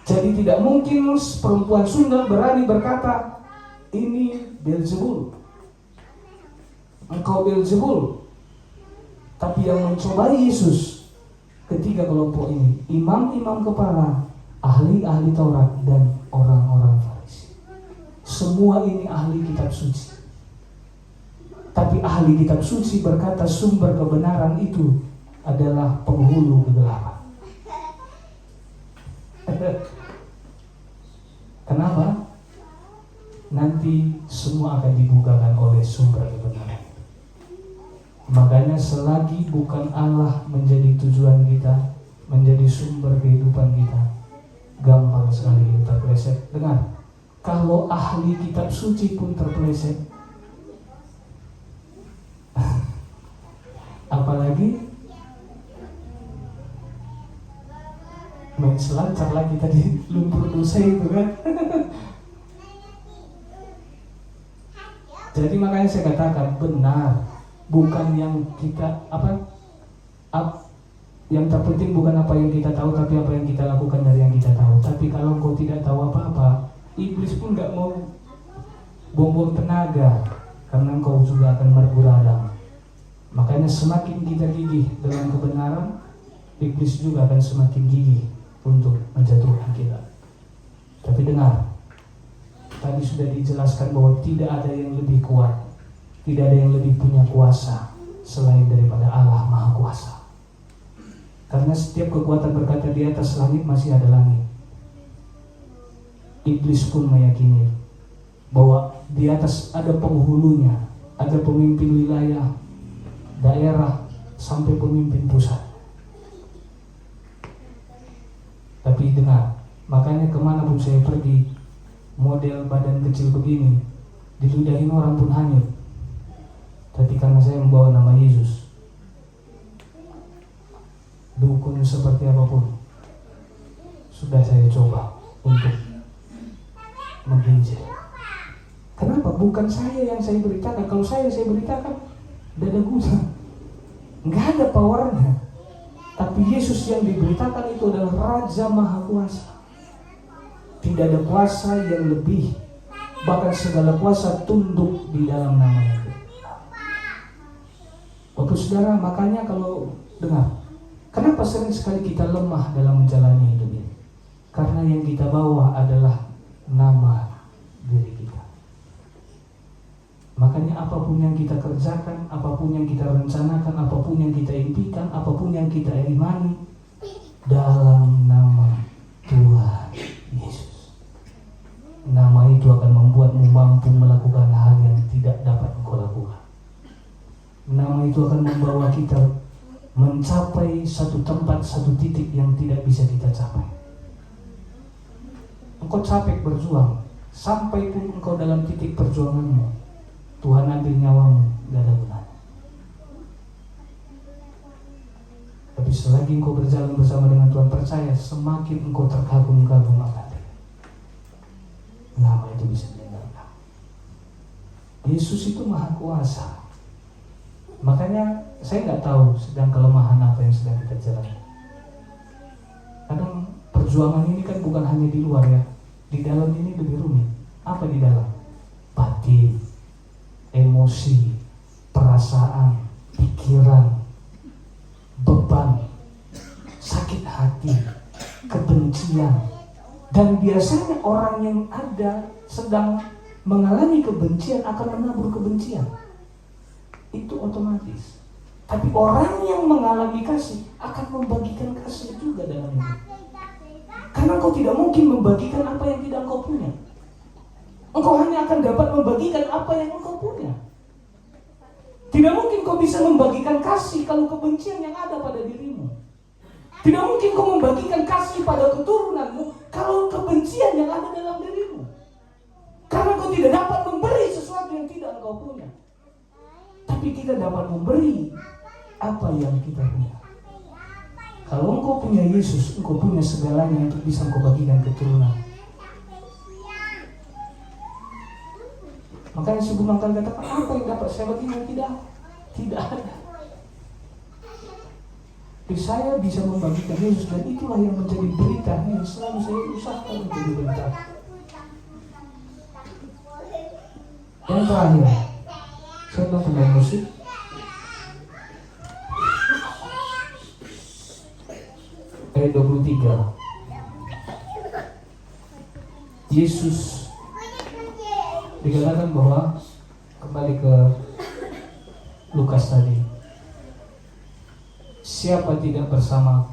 Jadi tidak mungkin perempuan Sunda berani berkata, ini Beelzebul, engkau Beelzebul. Tapi yang mencobai Yesus ketiga kelompok ini, imam-imam kepala, ahli-ahli Taurat, dan orang-orang Farisi. Semua ini ahli kitab suci. Tapi ahli kitab suci berkata sumber kebenaran itu adalah penghulu kegelapan. Kenapa? Nanti semua akan dibukakan oleh sumber kebenaran. Makanya selagi bukan Allah menjadi tujuan kita, menjadi sumber kehidupan kita, gampang sekali kita terpeleset. Dengar, kalau ahli kitab suci pun terpeleset, apalagi main selancar lagi tadi lumpur dosa itu kan. Jadi makanya saya katakan benar, bukan yang kita yang terpenting bukan apa yang kita tahu, tapi apa yang kita lakukan dari yang kita tahu. Tapi kalau engkau tidak tahu apa-apa, iblis pun gak mau buang-buang tenaga, karena engkau juga akan bergurau. Makanya semakin kita gigih dalam kebenaran, iblis juga akan semakin gigih untuk menjatuhkan kita. Tapi dengar, tadi sudah dijelaskan bahwa tidak ada yang lebih kuat, tidak ada yang lebih punya kuasa selain daripada Allah Maha Kuasa. Karena setiap kekuatan berkata di atas langit masih ada langit. Iblis pun meyakini bahwa di atas ada penghulunya, ada pemimpin wilayah, daerah, sampai pemimpin pusat. Tapi dengar, makanya kemanapun saya pergi, model badan kecil begini, diludahin orang pun hanyut. Tapi karena saya membawa nama Yesus, dukun seperti apapun sudah saya coba untuk mengginjil. Kenapa? Bukan saya yang saya beritakan. Kalau saya beritakan, tidak ada guna, nggak ada powernya. Tapi Yesus yang diberitakan itu adalah Raja Maha Kuasa. Tidak ada kuasa yang lebih, bahkan segala kuasa tunduk di dalam nama itu. Bapak Saudara, makanya kalau dengar, kenapa sering sekali kita lemah dalam menjalani hidup ini? Karena yang kita bawa adalah nama diri kita. Makanya apapun yang kita kerjakan, apapun yang kita rencanakan, apapun yang kita impikan, apapun yang kita imani, dalam nama Tuhan Yesus. Nama itu akan membuatmu mampu melakukan hal yang tidak dapat engkau lakukan. Nama itu akan membawa kita mencapai satu tempat, satu titik yang tidak bisa kita capai. Engkau capek berjuang, sampai pun engkau dalam titik perjuanganmu, Tuhan ambil nyawamu, gak ada gunanya. Tapi selagi engkau berjalan bersama dengan Tuhan, percaya semakin engkau terkagum-kagum akan Dia. Nama itu bisa meninggalkan. Yesus itu maha kuasa. Makanya saya nggak tahu sedang kelemahan apa yang sedang kita jalani. Kadang perjuangan ini kan bukan hanya di luar ya, di dalam ini lebih rumit. Apa di dalam? Batin, emosi, perasaan, pikiran, beban, sakit hati, kebencian. Dan biasanya orang yang ada sedang mengalami kebencian akan menabur kebencian. Itu otomatis. Tapi orang yang mengalami kasih akan membagikan kasih juga dalam hidup. Karena engkau tidak mungkin membagikan apa yang tidak engkau punya. Engkau hanya akan dapat membagikan apa yang engkau punya. Tidak mungkin kau bisa membagikan kasih kalau kebencian yang ada pada dirimu. Tidak mungkin kau membagikan kasih pada keturunanmu kalau kebencian yang ada dalam dirimu. Karena kau tidak dapat memberi sesuatu yang tidak engkau punya. Tapi kita dapat memberi apa yang kita punya. Kalau engkau punya Yesus, engkau punya segalanya untuk bisa engkau bagikan keturunan. Makanya sebelum engkau katakan apa yang dapat saya bagikan, tidak ada. Tapi saya bisa membagikan Yesus, dan itulah yang menjadi berita yang selalu saya usahakan untuk diberitakan. Yang terakhir, saya mau tentang musik. Ayat 23. Yesus dikatakan bahwa kembali ke Lukas tadi, siapa tidak bersama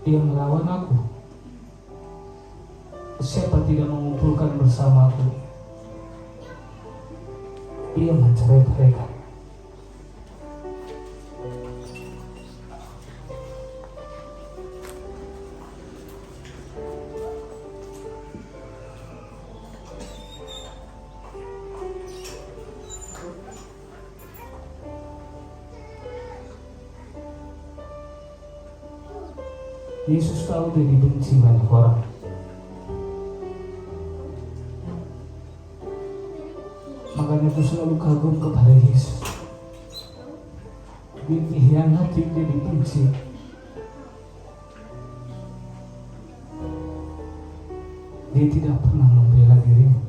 dia melawan aku. Siapa tidak mengumpulkan bersama aku, dia mencerai-beraikan. Yesus tahu dia dibenci banyak orang. Makanya aku selalu kagum kepada Yesus. Dia dikhianati, dia dibenci. Dia tidak pernah membela dirinya.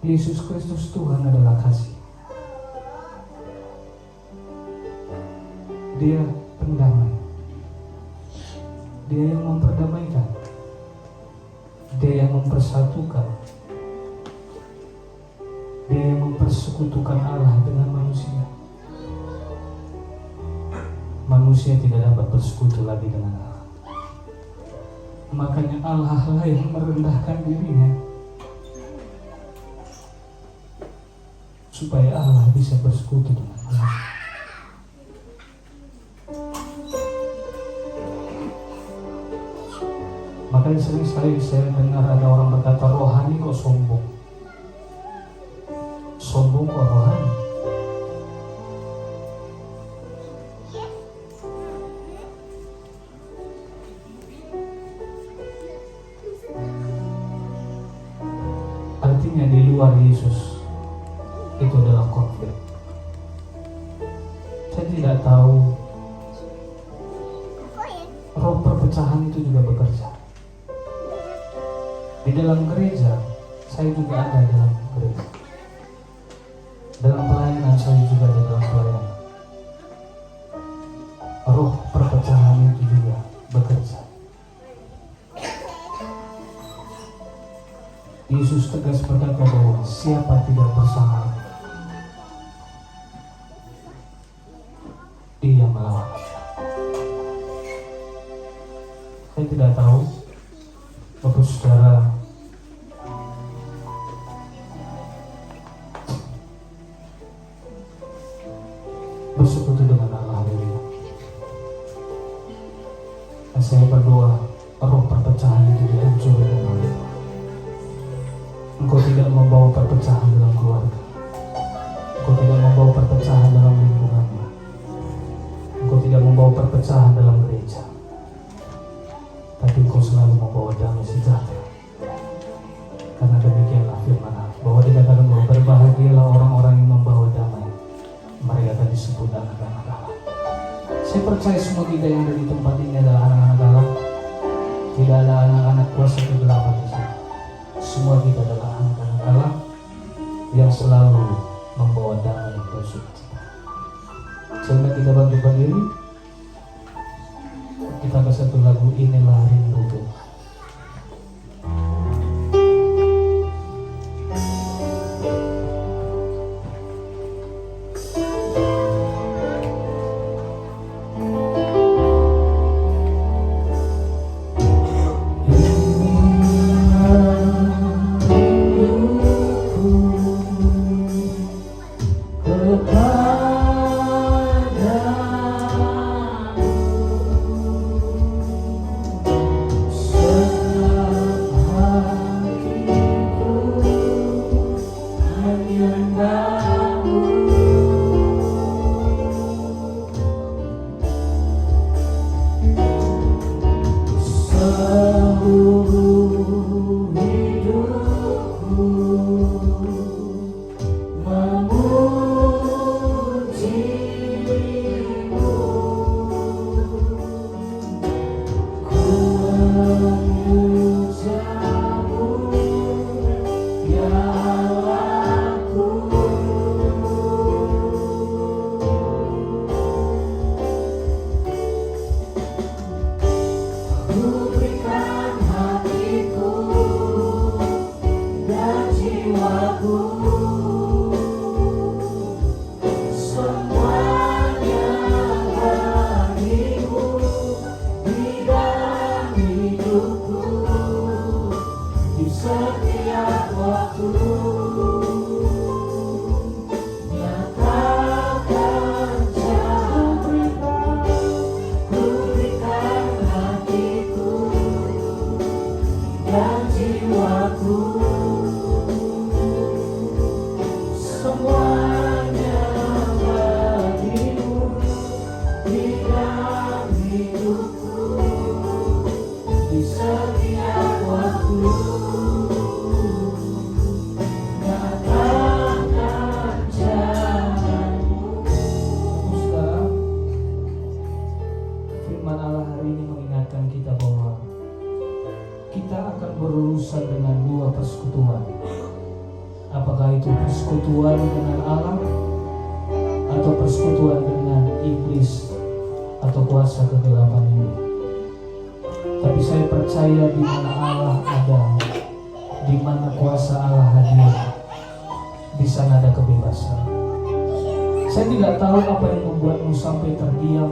Yesus Kristus Tuhan adalah kasih. Dia pendamai. Dia yang memperdamaikan. Dia yang mempersatukan. Dia yang mempersekutukan Allah dengan manusia. Manusia tidak dapat bersekutu lagi dengan Allah. Makanya Allah lah yang merendahkan dirinya supaya Allah bisa bersekutu dengan manusia. Makanya sering sekali saya dengar ada orang berkata, rohani kok sombong. Sombong kok rohani. Artinya di luar Yesus itu adalah konflik. Saya tidak tahu roh perpecahan itu juga bekerja. Di dalam gereja, saya juga ada dalam gereja. Dalam pelayanan, saya juga ada dalam pelayanan. Roh perpecahan itu juga bekerja. Yesus tegas berkata bahwa siapa tidak bersama, dia melawan. Saya tidak tahu Bapak Saudara bersekutu dengan Allah hari ini. Dan saya berdoa roh perpecahan itu dihancurkan oleh Tuhan. Engkau tidak membawa perpecahan dalam keluarga. Engkau tidak membawa perpecahan dalam lingkunganmu. Engkau tidak membawa perpecahan dalam gereja. Tapi engkau selalu membawa damai sejahtera. Karena demikianlah firman Allah, bahwa dikatakan bahwa berbahagialah orang-orang yang membawa damai. Mereka akan disebut anak-anak Allah. Saya percaya semua kita yang ada di tempat ini adalah anak-anak Allah. Tidak ada anak-anak kuasa kegelapan di sini. Semua kita adalah anak-anak Allah yang selalu membawa damai dan sukacita. Sehingga kita bangkit berdiri, kita ke satu lagu, Inilah Rindu Tuhan. Apakah itu persekutuan dengan Allah atau persekutuan dengan iblis atau kuasa kegelapan ini? Tapi saya percaya di mana Allah ada, di mana kuasa Allah hadir, di sana ada kebebasan. Saya tidak tahu apa yang membuatmu sampai terdiam.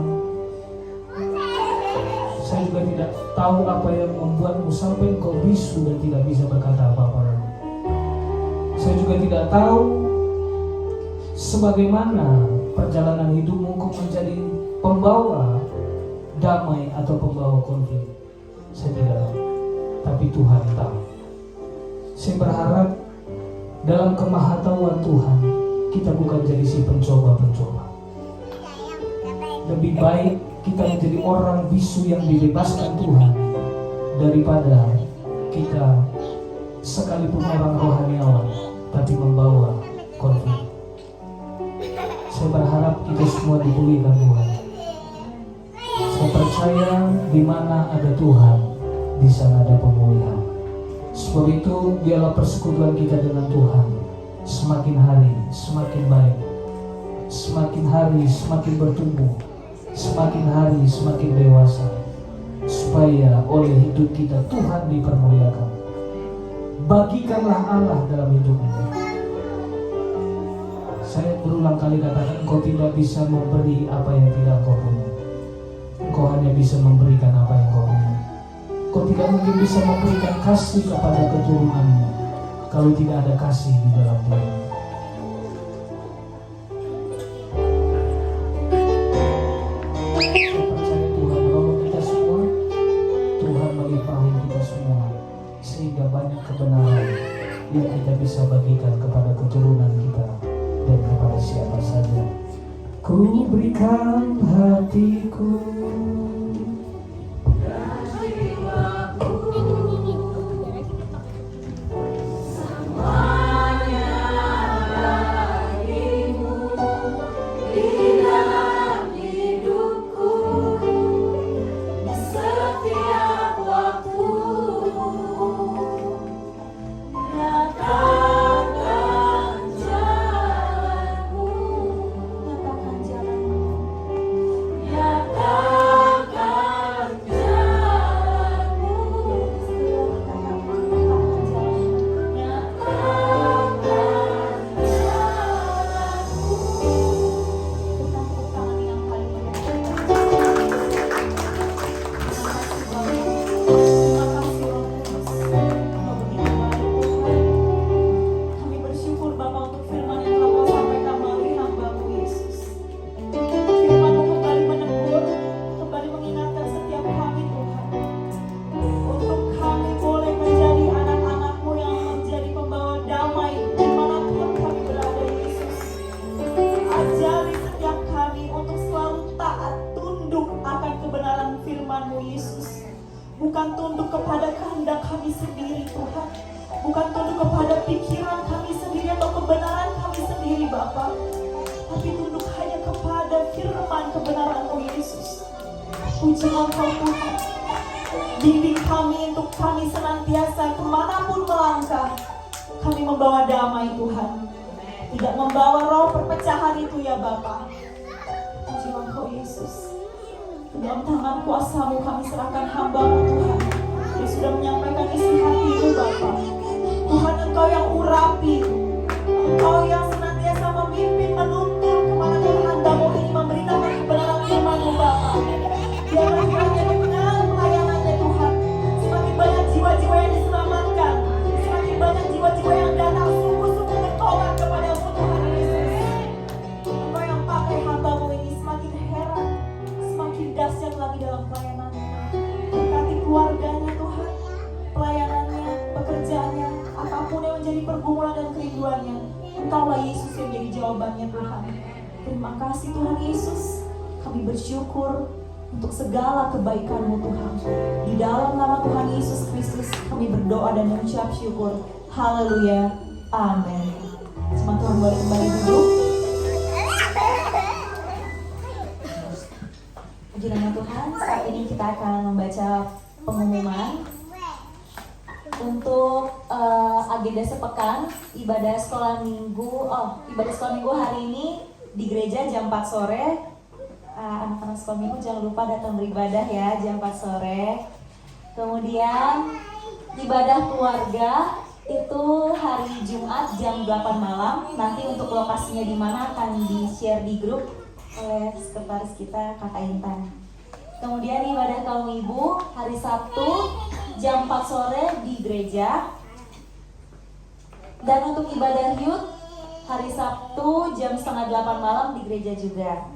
Saya juga tidak tahu apa yang membuatmu sampai engkau bisu dan tidak bisa berkata apa-apa. Saya juga tidak tahu sebagaimana perjalanan hidupmu kau menjadi pembawa damai atau pembawa konflik. Saya tidak tahu, tapi Tuhan tahu. Saya berharap dalam kemahatauan Tuhan kita bukan jadi si pencoba-pencoba. Lebih baik kita menjadi orang bisu yang dibebaskan Tuhan daripada kita sekalipun orang rohaniawan tapi membawa konflik. Saya berharap kita semua dipulihkan Tuhan. Saya percaya di mana ada Tuhan, di sana ada pemulihan. Sebab itu biarlah persekutuan kita dengan Tuhan semakin hari semakin baik, semakin hari semakin bertumbuh, semakin hari semakin dewasa, supaya oleh hidup kita Tuhan dipermuliakan. Bagikanlah Allah dalam hidup ini. Saya berulang kali katakan, engkau tidak bisa memberi apa yang tidak engkau punya. Engkau hanya bisa memberikan apa yang engkau punya. Engkau tidak mungkin bisa memberikan kasih kepada keturunanmu kalau tidak ada kasih di dalam dirimu. Saya percaya Tuhan menolong kita semua, Tuhan melimpahi kita semua, sehingga banyak kebenaran yang kita bisa bagikan kepada keturunan kita dan kepada siapa saja. Ku berikan hatiku dan jiwaku, semuanya bagimu di dalam hidupku, di setiap waktu. Nyatakan jalanmu, nyatakan jalanmu, nyatakan jalanmu, nyatakan jalanmu. Tepuk tangan yang paling meriah. Terima kasih Roh Kudus. Kau begitu baik Tuhan. Kami bersyukur Bapa untuk firman yang telah Kau sampaikan melalui hamba-Mu Yesus. Firman-Mu kembali menegur, kembali mengingatkan setiap kami Tuhan, untuk kami boleh menjadi anak-anak-Mu yang menjadi pembawa damai dimanapun kami berada Yesus. Ajari setiap kami untuk selalu taat, tunduk akan kebenaran firman-Mu Yesus. Bukan tunduk kepada kehendak kami sendiri Tuhan, bukan tunduk kepada pikiran kami sendiri atau kebenaran kami sendiri Bapa, tapi tunduk hanya kepada firman kebenaran-Mu Yesus. Puji Engkau Tuhan. Bimbing kami untuk kami senantiasa kemanapun melangkah, kami membawa damai Tuhan, tidak membawa roh perpecahan itu ya Bapa. Puji Engkau Yesus. Dalam tangan kuasa-Mu kami serahkan hamba-Mu Tuhan, yang sudah menyampaikan isi hati-Mu Bapa. Tuhan, Engkau yang urapi, Engkau yang senantiasa memimpin, menuntun kemana hamba-Mu ini memberitakan kebenaran firman-Mu Bapa. Biarlah hanya dengan pelayanannya Tuhan, semakin banyak jiwa-jiwa yang diselamatkan, semakin banyak jiwa-jiwa yang datang sungguh-sungguh bertobat kepada-Mu Tuhan Yesus. Engkau yang pakai hamba-Mu ini semakin heran, semakin dahsyat lagi dalam pelayanannya. Berkati keluarganya Tuhan, pelayanannya, pekerjaannya, apapun yang menjadi pergumulan dan kerinduannya, Engkaulah Yesus yang menjadi jawabannya Tuhan. Terima kasih Tuhan Yesus. Kami bersyukur untuk segala kebaikan-Mu Tuhan. Di dalam nama Tuhan Yesus Kristus kami berdoa dan mengucap syukur. Haleluya. Amin. Jemaat Tuhan boleh kembali duduk. Puji nama Tuhan. Saat ini kita akan membaca pengumuman untuk agenda sepekan ibadah sekolah minggu. Ibadah sekolah minggu hari ini di gereja jam 4 sore. Anak-anak sekolah minggu jangan lupa datang beribadah ya jam 4 sore. Kemudian ibadah keluarga itu hari Jumat jam 8 malam. Nanti untuk lokasinya di mana akan di-share di grup oleh sekretaris kita Kakak Intan. Kemudian ibadah kaum ibu hari Sabtu jam 4 sore di gereja. Dan untuk ibadah youth hari Sabtu jam setengah 8 malam di gereja juga.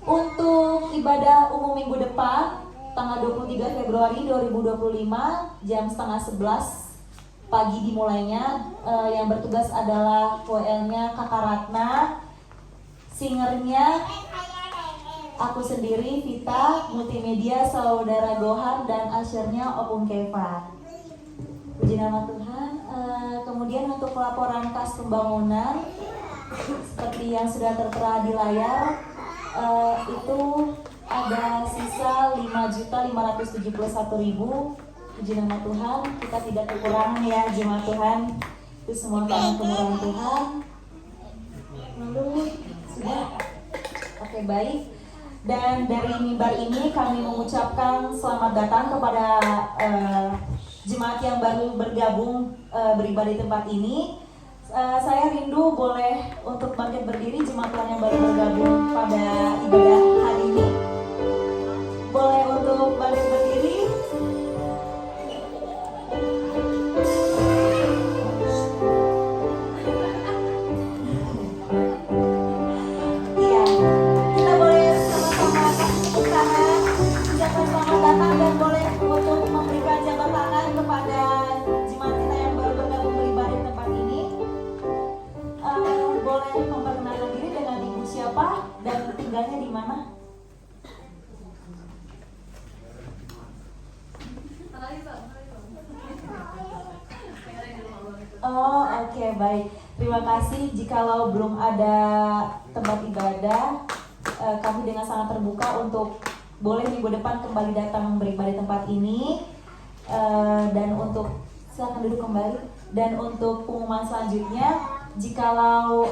Untuk ibadah umum minggu depan tanggal 23 Februari 2025 jam setengah 11 pagi dimulainya. Yang bertugas adalah WL-nya Kakak Ratna, singernya aku sendiri Vita, multimedia Saudara Gohan, dan ushernya Opung Keva. Puji nama Tuhan. Kemudian untuk laporan kas pembangunan Seperti yang sudah tertera di layar, itu ada sisa 5.571.000. Puji nama Tuhan, kita tidak kekurangan ya jemaat Tuhan. Itu semua karena kemurahan Tuhan. Lalu sudah, oke baik. Dan dari mimbar ini kami mengucapkan selamat datang kepada jemaat yang baru bergabung beribadah di tempat ini. Saya rindu boleh untuk bangkit berdiri jemaat Tuhan yang baru bergabung pada ibadah hari ini. Boleh untuk bangkit berdiri. Iya, kita boleh sama-sama kasih tepuk tangan, ucapkan selamat datang dan boleh untuk memberikan jabat tangan kepada jemaat kita yang baru bergabung beribadah di tempat ini. Boleh memperkenalkan diri dengan ibu siapa dan tinggalnya di mana? Oh oke, baik. Terima kasih. Jikalau belum ada tempat ibadah, kami dengan sangat terbuka untuk boleh minggu depan kembali datang beribadah di tempat ini. Dan untuk silakan duduk kembali. Dan untuk pengumuman selanjutnya, jikalau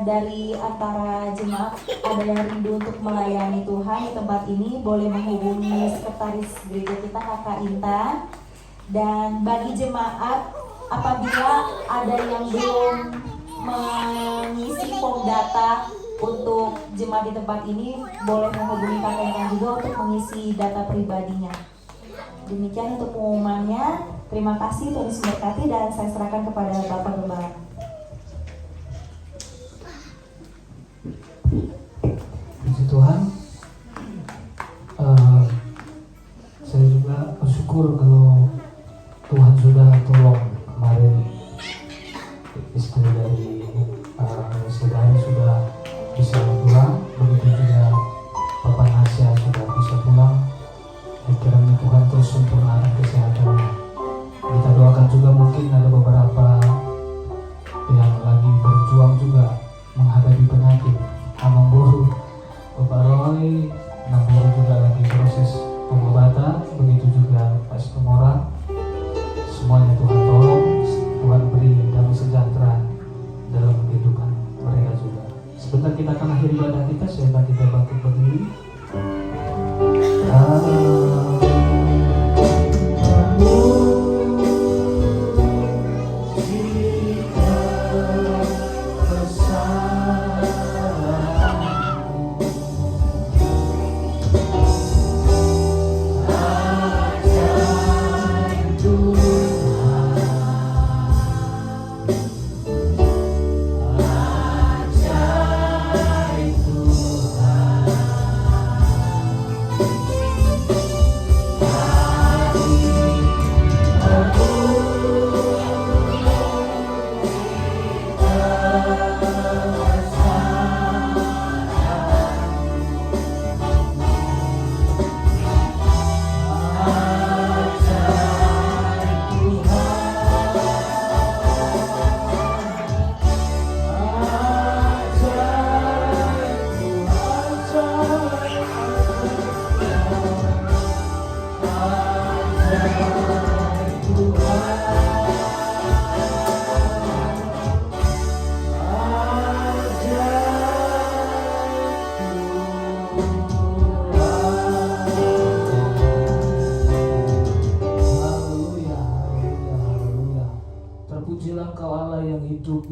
dari antara jemaat ada yang rindu untuk melayani Tuhan di tempat ini, boleh menghubungi sekretaris gereja kita Kakak Intan. Dan bagi jemaat, apabila ada yang belum mengisi form data untuk jemaat di tempat ini, boleh menghubungi Kakak Intan juga untuk mengisi data pribadinya. Demikian untuk pengumumannya. Terima kasih, Tuhan Yesus memberkati, dan saya serahkan kepada Bapak Gembala. Puji Tuhan. Saya juga bersyukur kalau Tuhan sudah tolong kemarin istri dari saudari sudah bisa pulang, begitu juga Bapak Nasya sudah bisa pulang. Kiranya Tuhan terus sempurnakan kesehatannya. Kita doakan juga, mungkin ada beberapa yang lagi berjuang juga menghadapi penyakit. Amang Guru, Bapak Roy, Nang Guru juga lagi proses pengobatan, begitu juga Pak Stumora. Semuanya Tuhan tolong, Tuhan beri damai sejahtera dalam kehidupan mereka juga. Sebentar kita akan akhiri ibadah kita, sehingga kita bangkit berdiri.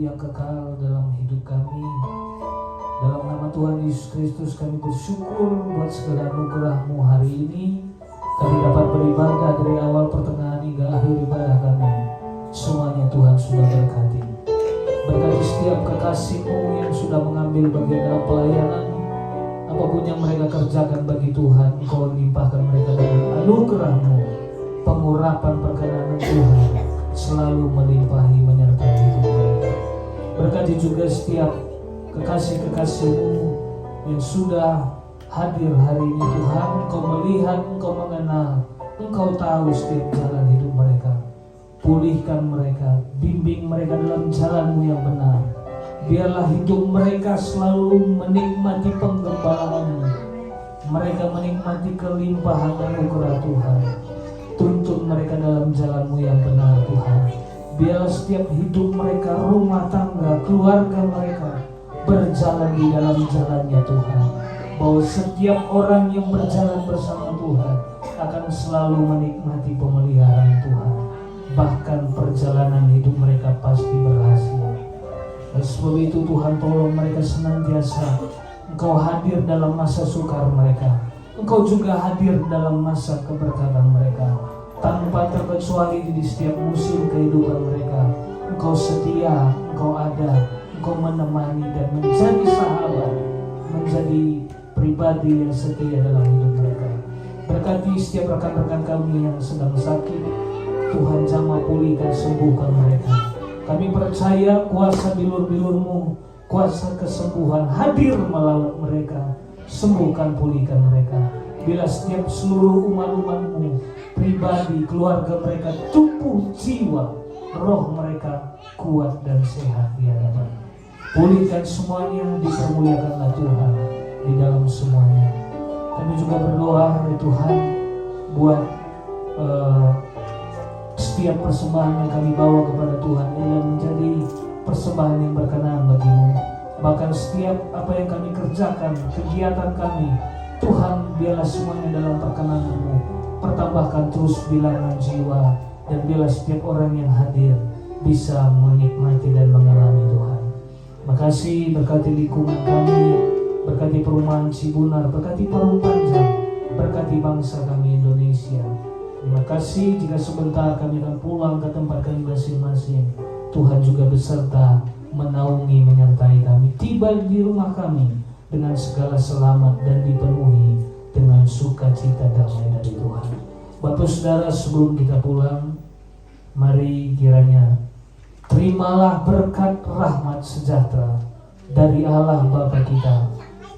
Yang kekal dalam hidup kami. Dalam nama Tuhan Yesus Kristus kami bersyukur buat segala anugerah-Mu hari ini. Kami dapat beribadah dari awal pertengahan hingga akhir ibadah kami. Semuanya Tuhan sudah berkati. Berkati setiap kekasih-Mu yang sudah mengambil bagian dalam pelayanan. Apapun yang mereka kerjakan bagi Tuhan, Engkau limpahkan mereka dengan anugerah-Mu. Pengurapan perkenanan Tuhan selalu melimpahi menyertai hidup mereka. Berkati juga setiap kekasih-kekasih-Mu yang sudah hadir hari ini Tuhan. Engkau melihat, Engkau mengenal, Engkau tahu setiap jalan hidup mereka. Pulihkan mereka, bimbing mereka dalam jalan-Mu yang benar. Biarlah hidup mereka selalu menikmati penggembalaanmu. Mereka menikmati kelimpahan anugerah Tuhan. Tuntun mereka dalam jalan-Mu yang benar Tuhan. Biarlah setiap hidup mereka, rumah tangga, keluarga mereka berjalan di dalam jalannya Tuhan. Bahwa setiap orang yang berjalan bersama Tuhan akan selalu menikmati pemeliharaan Tuhan. Bahkan perjalanan hidup mereka pasti berhasil. Oleh sebab itu Tuhan, tolong mereka senantiasa Engkau hadir dalam masa sukar mereka. Engkau juga hadir dalam masa keberkatan mereka. Tanpa terkecuali di setiap musim kehidupan mereka, Engkau setia, Engkau ada, Engkau menemani dan menjadi sahabat, menjadi pribadi yang setia dalam hidup mereka. Berkati setiap rekan-rekan kami yang sedang sakit, Tuhan jamah pulihkan, sembuhkan mereka. Kami percaya kuasa bilur-bilur-Mu, kuasa kesembuhan hadir melawat mereka, sembuhkan, pulihkan mereka. Bila setiap seluruh umat-umat-Mu, pribadi, keluarga mereka, tubuh, jiwa, roh mereka kuat dan sehat di hadapan. Pulihkan semuanya, dipermuliakanlah Tuhan di dalam semuanya. Kami juga berdoa ya Tuhan, buat setiap persembahan yang kami bawa kepada Tuhan ini menjadi persembahan yang berkenan bagi-Mu. Bahkan setiap apa yang kami kerjakan, kegiatan kami, Tuhan biarlah semuanya dalam perkenan-Mu. Pertambahkan terus bilangan jiwa, dan biarlah setiap orang yang hadir bisa menikmati dan mengalami Tuhan. Makasih, berkati lingkungan kami, berkati perumahan Cibunar, berkati Parung Panjang, berkati bangsa kami Indonesia. Terima kasih jika sebentar kami akan pulang ke tempat kami masing-masing. Tuhan juga beserta menaungi, menyertai kami. Tiba di rumah kami dengan segala selamat dan dipenuhi dengan sukacita damai dari Tuhan. Bapak Saudara, sebelum kita pulang, mari kiranya terimalah berkat rahmat sejahtera dari Allah Bapa kita,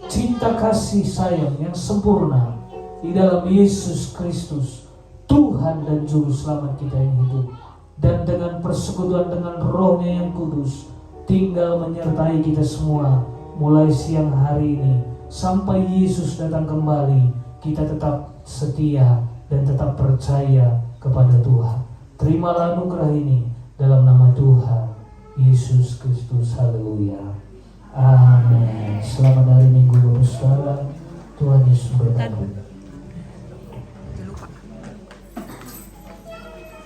cinta kasih sayang yang sempurna di dalam Yesus Kristus, Tuhan dan Juru Selamat kita yang hidup, dan dengan persekutuan dengan Roh-Nya yang kudus, tinggal menyertai kita semua mulai siang hari ini sampai Yesus datang kembali. Kita tetap setia dan tetap percaya kepada Tuhan. Terimalah anugerah ini dalam nama Tuhan Yesus Kristus. Haleluya. Amin. Selamat hari Minggu Bapak Saudara. Tuhan Yesus berkati.